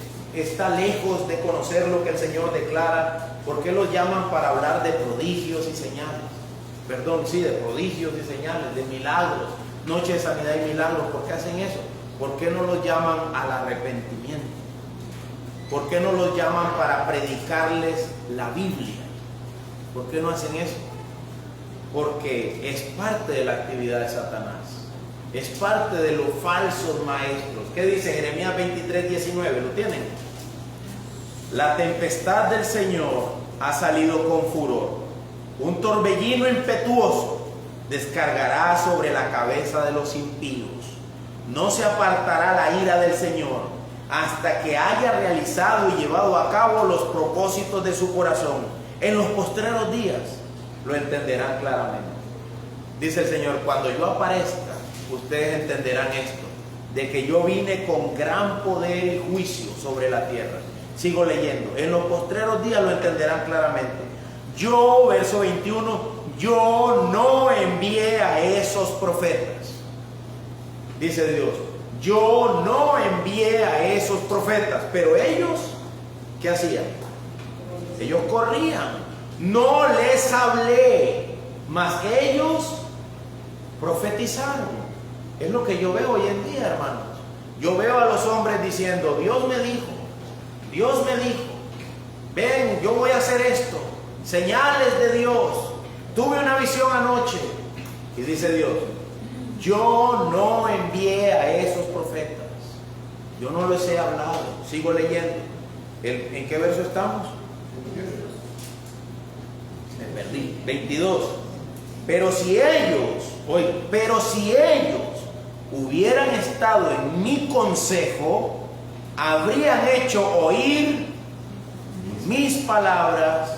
está lejos de conocer lo que el Señor declara? ¿Por qué los llaman para hablar de prodigios y señales? Perdón, sí, de prodigios y señales, de milagros, noche de sanidad y milagros. ¿Por qué hacen eso? ¿Por qué no los llaman al arrepentimiento? ¿Por qué no los llaman para predicarles la Biblia? ¿Por qué no hacen eso? Porque es parte de la actividad de Satanás. Es parte de los falsos maestros. ¿Qué dice Jeremías 23, 19? ¿Lo tienen? La tempestad del Señor ha salido con furor. Un torbellino impetuoso descargará sobre la cabeza de los impíos. No se apartará la ira del Señor hasta que haya realizado y llevado a cabo los propósitos de su corazón. En los postreros días lo entenderán claramente. Dice el Señor, cuando yo aparezca, ustedes entenderán esto, de que yo vine con gran poder y juicio sobre la tierra. Sigo leyendo. En los postreros días lo entenderán claramente. Yo, verso 21, yo no envié a esos profetas. Dice Dios, yo no envié a esos profetas, pero ellos, ¿qué hacían? Ellos corrían. No les hablé, mas ellos profetizaron. Es lo que yo veo hoy en día, hermanos. Yo veo a los hombres diciendo, Dios me dijo, ven, yo voy a hacer esto, señales de Dios, tuve una visión anoche y dice Dios, yo no envié a esos profetas, yo no les he hablado. Sigo leyendo. ¿En qué verso estamos? Me perdí. 22. Pero si ellos hubieran estado en mi consejo, habrían hecho oír mis palabras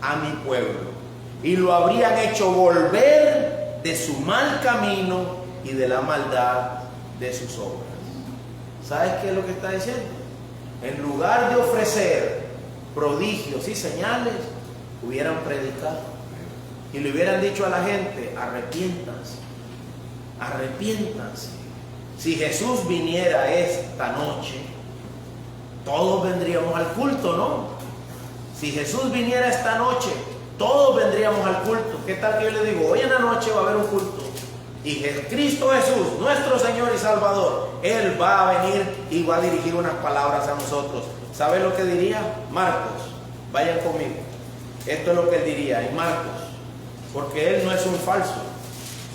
a mi pueblo y lo habrían hecho volver de su mal camino y de la maldad de sus obras. ¿Sabes qué es lo que está diciendo? En lugar de ofrecer prodigios y señales, hubieran predicado y le hubieran dicho a la gente, arrepiéntanse, arrepiéntanse. Si Jesús viniera esta noche, todos vendríamos al culto, ¿no? Si Jesús viniera esta noche, todos vendríamos al culto. ¿Qué tal que yo le digo, hoy en la noche va a haber un culto? Y Cristo Jesús, nuestro Señor y Salvador, Él va a venir y va a dirigir unas palabras a nosotros. ¿Sabe lo que diría? Marcos, vayan conmigo. Esto es lo que Él diría en Marcos, porque Él no es un falso.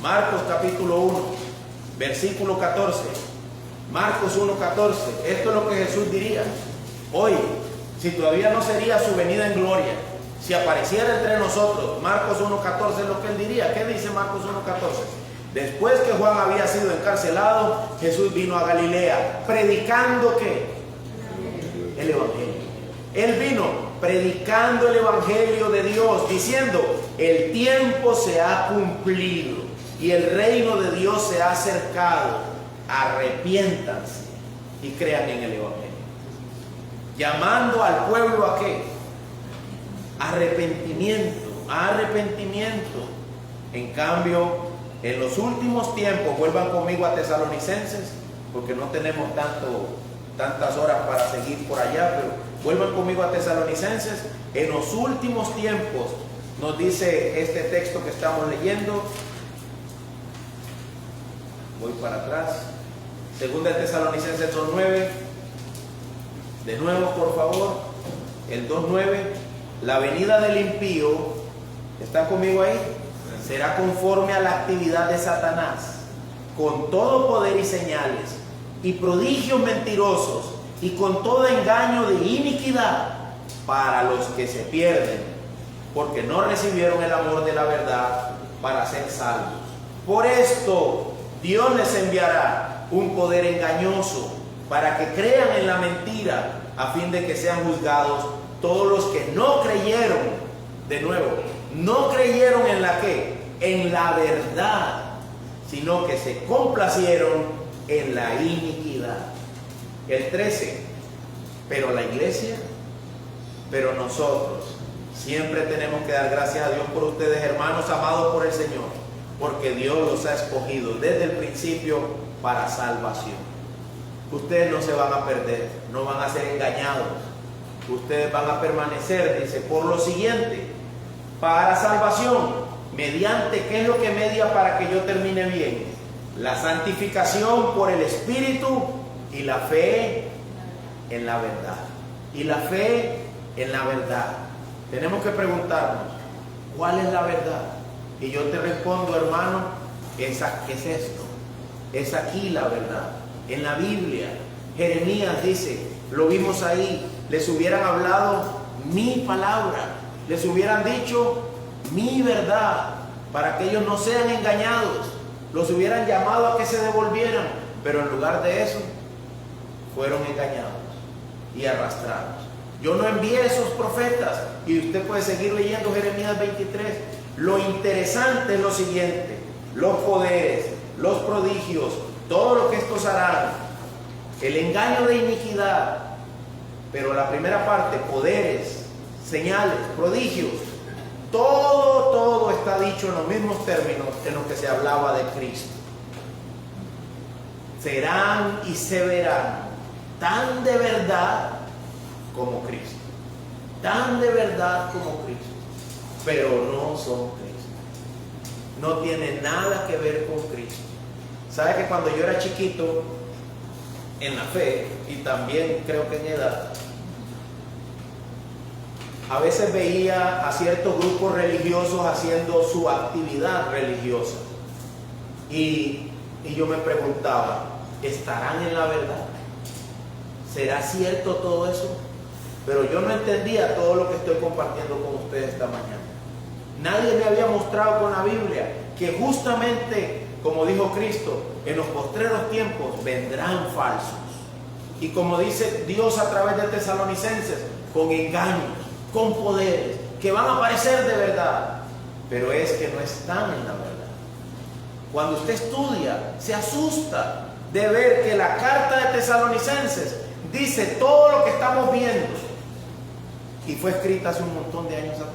Marcos capítulo 1, versículo 14. Marcos 1:14. Esto es lo que Jesús diría. Hoy, si todavía no sería su venida en gloria, si apareciera entre nosotros, Marcos 1:14 es lo que Él diría. ¿Qué dice Marcos 1:14? Después que Juan había sido encarcelado, Jesús vino a Galilea, predicando ¿qué? El Evangelio. Él vino predicando el Evangelio de Dios, diciendo, el tiempo se ha cumplido y el reino de Dios se ha acercado. Arrepiéntanse y crean en el Evangelio. Llamando al pueblo ¿a qué? Arrepentimiento, arrepentimiento. En cambio, en los últimos tiempos, vuelvan conmigo a Tesalonicenses, porque no tenemos tantas horas para seguir por allá, pero vuelvan conmigo a Tesalonicenses. En los últimos tiempos, nos dice este texto que estamos leyendo. Voy para atrás. Segunda de Tesalonicenses 2:9. De nuevo, por favor. El 2:9. La venida del impío, ¿están conmigo ahí? Será conforme a la actividad de Satanás, con todo poder y señales, y prodigios mentirosos, y con todo engaño de iniquidad, para los que se pierden, porque no recibieron el amor de la verdad para ser salvos. Por esto, Dios les enviará un poder engañoso, para que crean en la mentira, a fin de que sean juzgados todos los que no creyeron, de nuevo, no creyeron en la ¿qué? En la verdad, sino que se complacieron en la iniquidad. El 13. Pero la iglesia, pero nosotros, siempre tenemos que dar gracias a Dios por ustedes, hermanos amados por el Señor, porque Dios los ha escogido desde el principio para salvación. Ustedes no se van a perder, no van a ser engañados, ustedes van a permanecer, dice, por lo siguiente, para salvación. ¿Mediante qué es lo que media para que yo termine bien? La santificación por el Espíritu y la fe en la verdad. Y la fe en la verdad. Tenemos que preguntarnos, ¿cuál es la verdad? Y yo te respondo, hermano, es esto. Es aquí la verdad. En la Biblia, Jeremías dice, lo vimos ahí, les hubieran hablado mi palabra, les hubieran dicho mi verdad, para que ellos no sean engañados, los hubieran llamado a que se devolvieran, pero en lugar de eso, fueron engañados y arrastrados. Yo no envié esos profetas, y usted puede seguir leyendo Jeremías 23. Lo interesante es lo siguiente: los poderes, los prodigios, todo lo que estos harán, el engaño de iniquidad, pero la primera parte, poderes, señales, prodigios, todo está dicho en los mismos términos en los que se hablaba de Cristo. Serán y se verán tan de verdad como Cristo, tan de verdad como Cristo, pero no son Cristo, no tiene nada que ver con Cristo. ¿Sabe que cuando yo era chiquito en la fe, y también creo que en edad, a veces veía a ciertos grupos religiosos haciendo su actividad religiosa. Y yo me preguntaba, ¿estarán en la verdad? ¿Será cierto todo eso? Pero yo no entendía todo lo que estoy compartiendo con ustedes esta mañana. Nadie me había mostrado con la Biblia que justamente, como dijo Cristo, en los postreros tiempos vendrán falsos. Y como dice Dios a través de Tesalonicenses, con engaños, con poderes, que van a parecer de verdad, pero es que no están en la verdad. Cuando usted estudia, se asusta de ver que la carta de Tesalonicenses dice todo lo que estamos viendo, y fue escrita hace un montón de años atrás.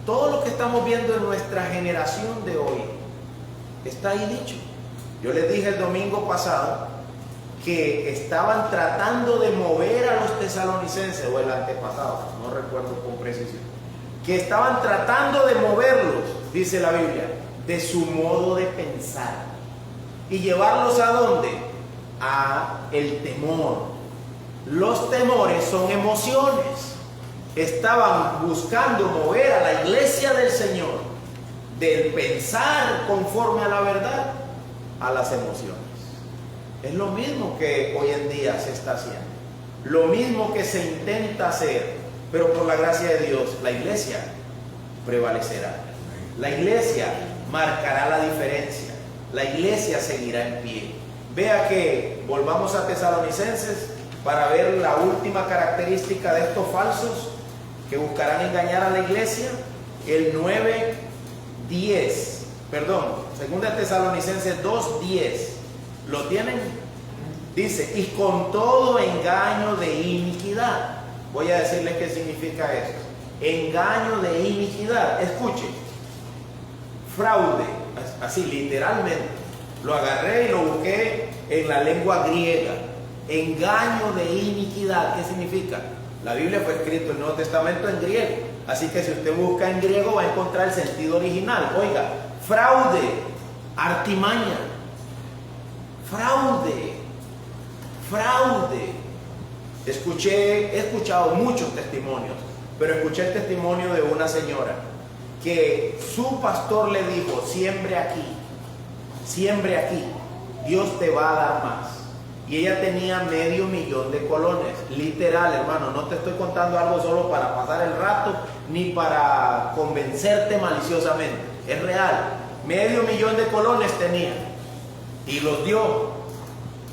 Todo lo que estamos viendo en nuestra generación de hoy está ahí dicho. Yo les dije el domingo pasado que estaban tratando de mover a los tesalonicenses, o el antepasado, no recuerdo con precisión, que estaban tratando de moverlos, dice la Biblia, de su modo de pensar, y llevarlos ¿a dónde? A el temor. Los temores son emociones. Estaban buscando mover a la iglesia del Señor del pensar conforme a la verdad a las emociones. Es lo mismo que hoy en día se está haciendo, lo mismo que se intenta hacer, pero por la gracia de Dios la iglesia prevalecerá. La iglesia marcará la diferencia, la iglesia seguirá en pie. Vea que volvamos a Tesalonicenses para ver la última característica de estos falsos que buscarán engañar a la iglesia. El 9:10, perdón, 2 Tesalonicenses 2:10, ¿lo tienen? Dice, y con todo engaño de iniquidad. Voy a decirles qué significa eso. Engaño de iniquidad. Escuchen, fraude, así literalmente. Lo agarré y lo busqué en la lengua griega. Engaño de iniquidad, ¿qué significa? La Biblia fue escrita en el Nuevo Testamento en griego, así que si usted busca en griego va a encontrar el sentido original. Oiga, fraude, artimaña, fraude. He escuchado muchos testimonios, pero escuché el testimonio de una señora que su pastor le dijo, siembre aquí, Dios te va a dar más. Y ella tenía $500,000 de colones, literal, hermano. No te estoy contando algo solo para pasar el rato, ni para convencerte maliciosamente. Es real. $500,000 de colones tenía y los dio.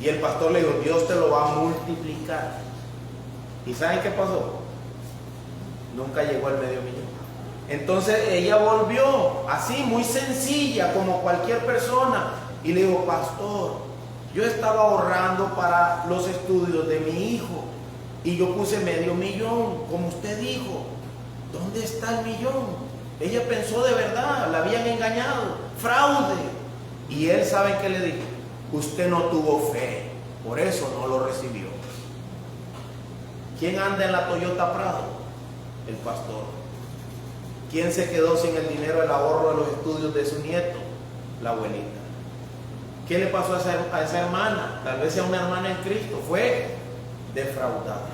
Y el pastor le dijo, Dios te lo va a multiplicar. ¿Y saben qué pasó? Nunca llegó al $500,000. Entonces ella volvió así, muy sencilla, como cualquier persona, y le dijo, pastor, yo estaba ahorrando para los estudios de mi hijo y yo puse $500,000, como usted dijo. ¿Dónde está el millón? Ella pensó de verdad, la habían engañado, fraude. Y él, ¿sabe qué le dijo? Usted no tuvo fe, por eso no lo recibió. ¿Quién anda en la Toyota Prado? El pastor. ¿Quién se quedó sin el dinero del ahorro de los estudios de su nieto? La abuelita. ¿Qué le pasó a esa hermana? Tal vez sea una hermana en Cristo. Fue defraudada.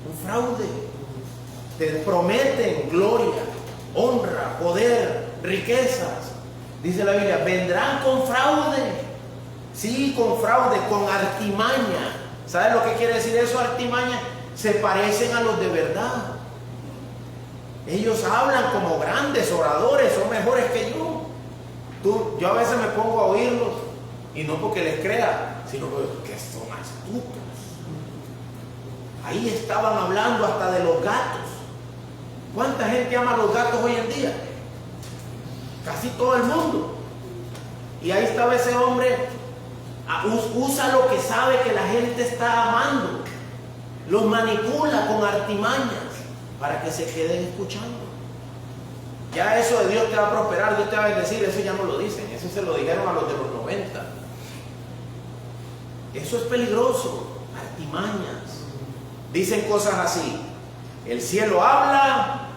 Un fraude. Te prometen gloria, honra, poder, riquezas. Dice la Biblia, vendrán con fraude. Sí, con fraude, con artimaña. ¿Sabes lo que quiere decir eso, artimaña? Se parecen a los de verdad. Ellos hablan como grandes oradores, son mejores que yo. Yo a veces me pongo a oírlos, y no porque les crea, sino porque son astutos. Ahí estaban hablando hasta de los gatos. ¿Cuánta gente ama a los gatos hoy en día? Casi todo el mundo. Y ahí estaba ese hombre, usa lo que sabe que la gente está amando, los manipula con artimañas para que se queden escuchando. Ya eso de Dios te va a prosperar, Dios te va a bendecir, eso ya no lo dicen, eso se lo dijeron a los de los 90. Eso es peligroso, artimañas. Dicen cosas así, el cielo habla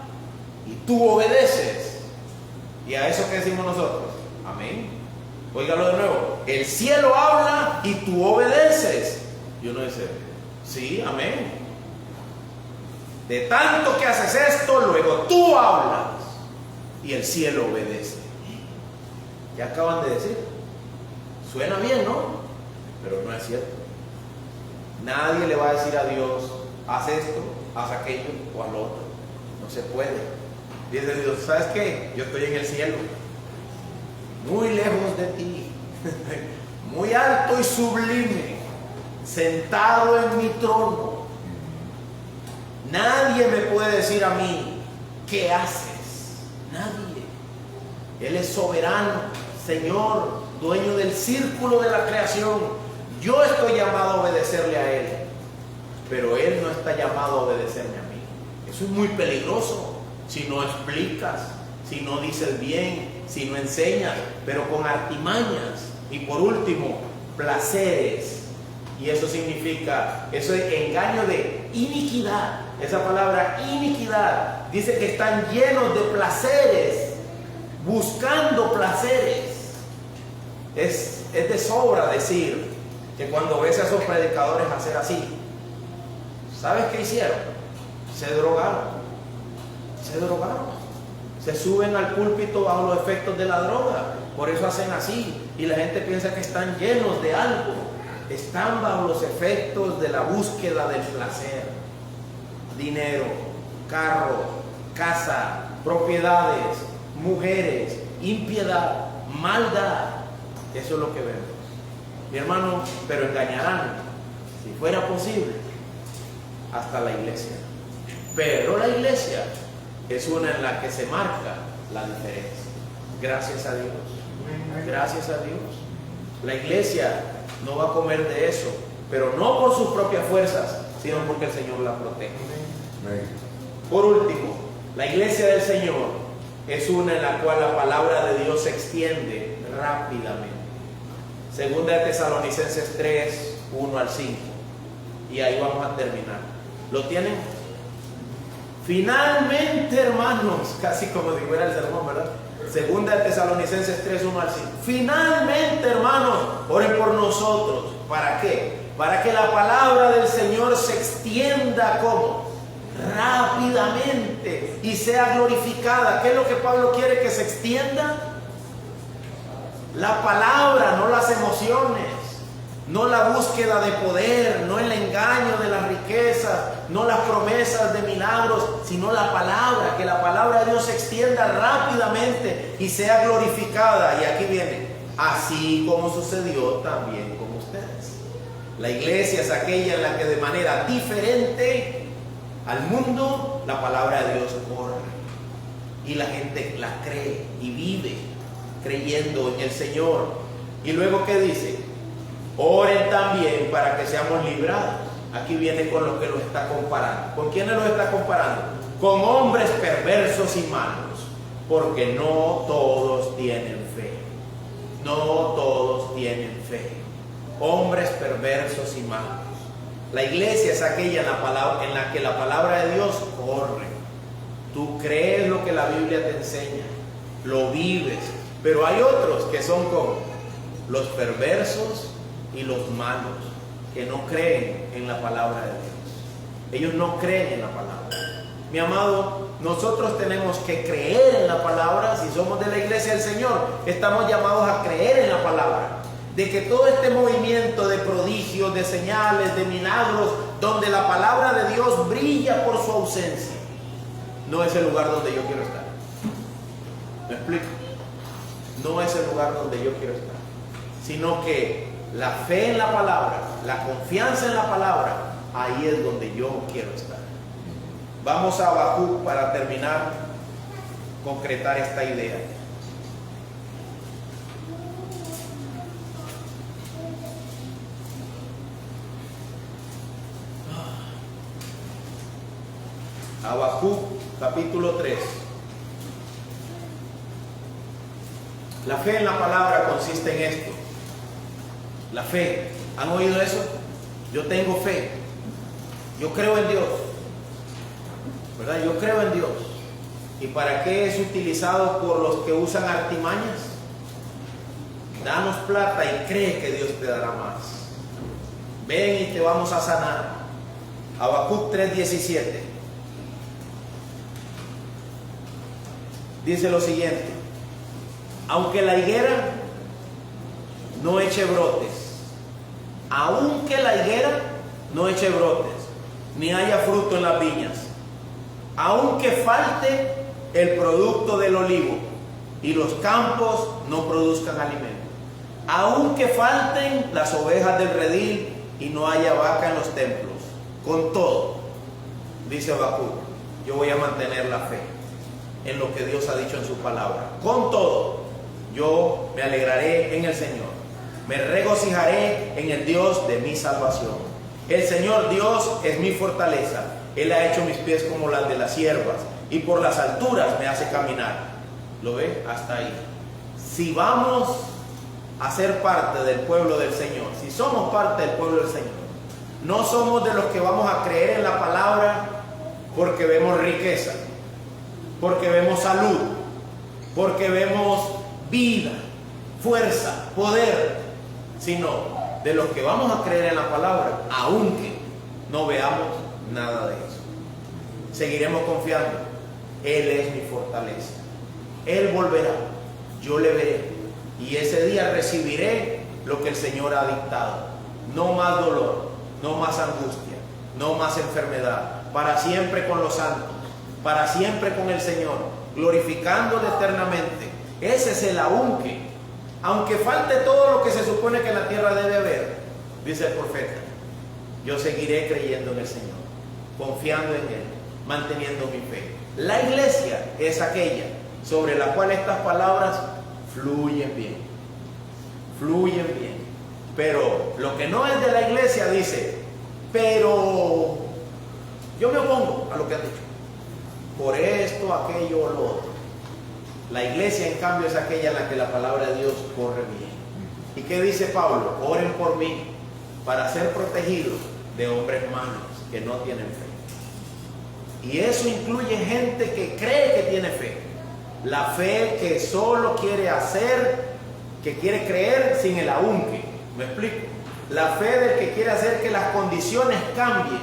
y tú obedeces. ¿Y a eso qué decimos nosotros? Amén. Óigalo de nuevo, el cielo habla y tú obedeces. Y uno dice, sí, amén. De tanto que haces esto, luego tú hablas y el cielo obedece. ¿Qué acaban de decir? Suena bien, ¿no? Pero no es cierto. Nadie le va a decir a Dios, haz esto, haz aquello o al otro. No se puede. Dice Dios, ¿sabes qué? Yo estoy en el cielo, muy lejos de ti, muy alto y sublime, sentado en mi trono. Nadie me puede decir a mí, ¿qué haces? Nadie. Él es soberano, Señor, dueño del círculo de la creación. Yo estoy llamado a obedecerle a Él, pero Él no está llamado a obedecerme a mí. Eso es muy peligroso si no explicas, si no dices bien, si no enseñas, pero con artimañas. Y por último, placeres. Y eso significa, eso es engaño de iniquidad. Esa palabra iniquidad dice que están llenos de placeres, buscando placeres. Es de sobra decir que cuando ves a esos predicadores hacer así, ¿sabes qué hicieron? Se drogaron. Se suben al púlpito bajo los efectos de la droga. Por eso hacen así. Y la gente piensa que están llenos de algo. Están bajo los efectos de la búsqueda del placer. Dinero, carro, casa, propiedades, mujeres, impiedad, maldad. Eso es lo que vemos. Mi hermano, pero engañarán, si fuera posible, hasta la iglesia. Pero la iglesia es una en la que se marca la diferencia. Gracias a Dios. Gracias a Dios. La iglesia no va a comer de eso, pero no por sus propias fuerzas, sino porque el Señor la protege. Por último, la iglesia del Señor es una en la cual la palabra de Dios se extiende rápidamente. Segunda de Tesalonicenses 3, 1 al 5. Y ahí vamos a terminar. ¿Lo tienen? Finalmente, hermanos, casi como si fuera el sermón, ¿verdad? Segunda de Tesalonicenses 3, 1 al 5. Finalmente, hermanos, oren por nosotros. ¿Para qué? Para que la palabra del Señor se extienda como rápidamente y sea glorificada. ¿Qué es lo que Pablo quiere que se extienda? La palabra, no las emociones, no la búsqueda de poder, no el engaño de las riquezas, no las promesas de milagros, sino la palabra, que la palabra de Dios se extienda rápidamente y sea glorificada. Y aquí viene, así como sucedió también con ustedes. La iglesia es aquella en la que de manera diferente al mundo la palabra de Dios corre y la gente la cree y vive creyendo en el Señor. Y luego, ¿qué dice? Oren también para que seamos librados. Aquí viene con lo que lo está comparando. ¿Con quiénes lo está comparando? Con hombres perversos y malos, porque no todos tienen fe. No todos tienen fe. Hombres perversos y malos. La iglesia es aquella en la que la palabra de Dios corre. Tú crees lo que la Biblia te enseña, lo vives. Pero hay otros que son como los perversos y los malos, que no creen en la palabra de Dios. Ellos no creen en la palabra. Mi amado, nosotros tenemos que creer en la palabra. Si somos de la iglesia del Señor, estamos llamados a creer en la palabra. De que todo este movimiento de prodigios, de señales, de milagros, donde la palabra de Dios brilla por su ausencia, no es el lugar donde yo quiero estar. ¿Me explico? No es el lugar donde yo quiero estar, sino que la fe en la palabra, la confianza en la palabra, ahí es donde yo quiero estar. Vamos a Habacuc para terminar, concretar esta idea. Habacuc capítulo 3. La fe en la palabra consiste en esto. La fe. ¿Han oído eso? Yo tengo fe. Yo creo en Dios. ¿Verdad? Yo creo en Dios. ¿Y para qué es utilizado por los que usan artimañas? Danos plata y cree que Dios te dará más. Ven y te vamos a sanar. Habacuc 3:17. dice lo siguiente: aunque la higuera no eche brotes, aunque la higuera no eche brotes, ni haya fruto en las viñas, aunque falte el producto del olivo y los campos no produzcan alimento, aunque falten las ovejas del redil y no haya vaca en los templos, con todo, dice Habacuc, yo voy a mantener la fe en lo que Dios ha dicho en su palabra. Con todo, yo me alegraré en el Señor, me regocijaré en el Dios de mi salvación. El Señor Dios es mi fortaleza. Él ha hecho mis pies como las de las ciervas, y por las alturas me hace caminar. ¿Lo ve? Hasta ahí. Si vamos a ser parte del pueblo del Señor, si somos parte del pueblo del Señor, no somos de los que vamos a creer en la palabra porque vemos riqueza, porque vemos salud, porque vemos vida, fuerza, poder, sino de los que vamos a creer en la palabra, aunque no veamos nada de eso. Seguiremos confiando. Él es mi fortaleza. Él volverá, yo le veré, y ese día recibiré lo que el Señor ha dictado. No más dolor, no más angustia, no más enfermedad, para siempre con los santos, para siempre con el Señor, glorificándole eternamente. Ese es el aunque falte todo lo que se supone que en la tierra debe haber, dice el profeta, yo seguiré creyendo en el Señor, confiando en Él, manteniendo mi fe. La iglesia es aquella sobre la cual estas palabras fluyen bien, pero lo que no es de la iglesia dice, pero yo me opongo a lo que han dicho, por esto, aquello o lo otro. La iglesia, en cambio, es aquella en la que la palabra de Dios corre bien. ¿Y qué dice Pablo? Oren por mí para ser protegidos de hombres malos que no tienen fe. Y eso incluye gente que cree que tiene fe. La fe que solo quiere hacer, que quiere creer sin el aunque. ¿Me explico? La fe del que quiere hacer que las condiciones cambien.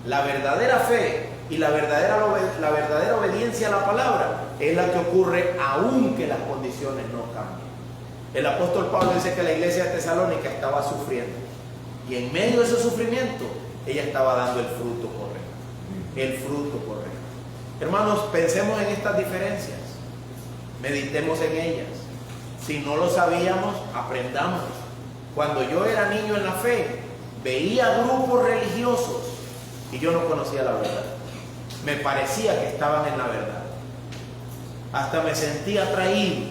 La verdadera fe y la verdadera obediencia a la palabra es la que ocurre aunque las condiciones no cambien. El apóstol Pablo dice que la iglesia de Tesalónica estaba sufriendo, y en medio de ese sufrimiento ella estaba dando el fruto correcto. El fruto correcto. Hermanos, pensemos en estas diferencias, meditemos en ellas. Si no lo sabíamos, aprendamos. Cuando yo era niño en la fe, veía grupos religiosos y yo no conocía la verdad. Me parecía que estaban en la verdad. Hasta me sentía atraído,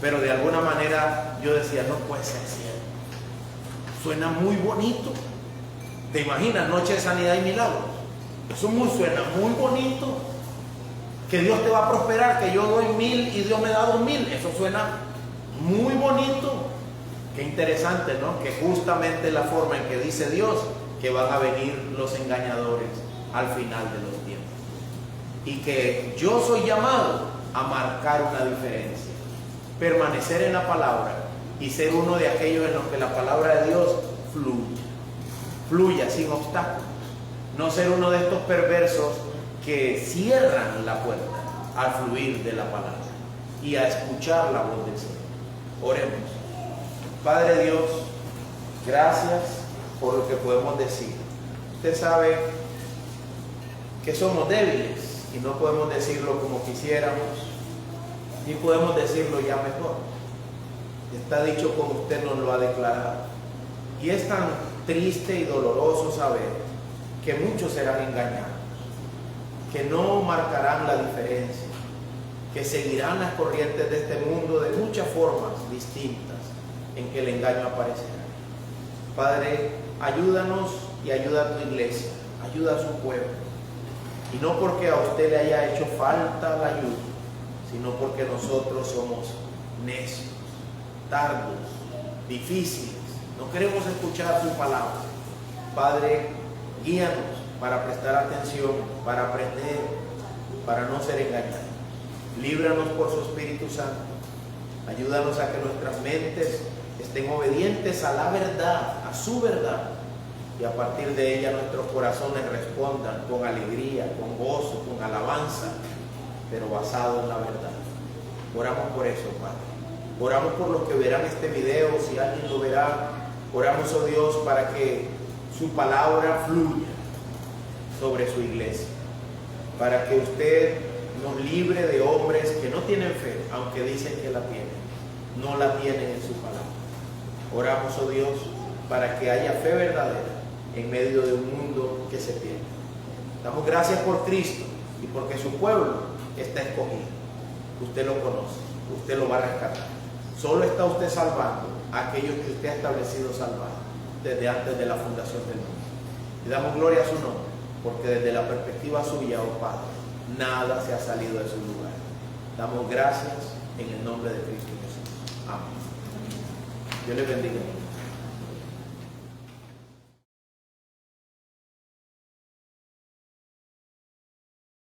pero de alguna manera yo decía, no puede ser cierto. Suena muy bonito. ¿Te imaginas? Noche de sanidad y milagros. Eso suena muy bonito. Que Dios te va a prosperar, que yo doy 1000 y Dios me da 2000. Eso suena muy bonito. Qué interesante, ¿no? Que justamente la forma en que dice Dios que van a venir los engañadores al final de los tiempos. Y que yo soy llamado a marcar una diferencia, permanecer en la palabra y ser uno de aquellos en los que la palabra de Dios fluya sin obstáculos. No ser uno de estos perversos que cierran la puerta al fluir de la palabra y a escuchar la voz del Señor. Oremos. Padre Dios, gracias por lo que podemos decir. Usted sabe que somos débiles y no podemos decirlo como quisiéramos, ni podemos decirlo ya mejor. Está dicho como usted nos lo ha declarado. Y es tan triste y doloroso saber que muchos serán engañados, que no marcarán la diferencia, que seguirán las corrientes de este mundo de muchas formas distintas en que el engaño aparecerá. Padre, ayúdanos y ayuda a tu iglesia, ayuda a su pueblo. Y no porque a usted le haya hecho falta la ayuda, sino porque nosotros somos necios, tardos, difíciles. No queremos escuchar su palabra. Padre, guíanos para prestar atención, para aprender, para no ser engañados. Líbranos por su Espíritu Santo. Ayúdanos a que nuestras mentes estén obedientes a la verdad, a su verdad. Y a partir de ella nuestros corazones respondan con alegría, con gozo, con alabanza. pero basado en la verdad. Oramos por eso, Padre. Oramos por los que verán este video, si alguien lo verá. Oramos, oh Dios, para que su palabra fluya sobre su iglesia, para que usted nos libre de hombres que no tienen fe, aunque dicen que la tienen, no la tienen en su palabra. Oramos, oh Dios, para que haya fe verdadera en medio de un mundo que se pierde. Damos gracias por Cristo y porque su pueblo está escogido. Usted lo conoce, usted lo va a rescatar. Solo está usted salvando a aquellos que usted ha establecido salvar desde antes de la fundación del mundo. Y damos gloria a su nombre, porque desde la perspectiva suya, oh Padre, nada se ha salido de su lugar. Damos gracias en el nombre de Cristo Jesús. Amén. Dios les bendiga.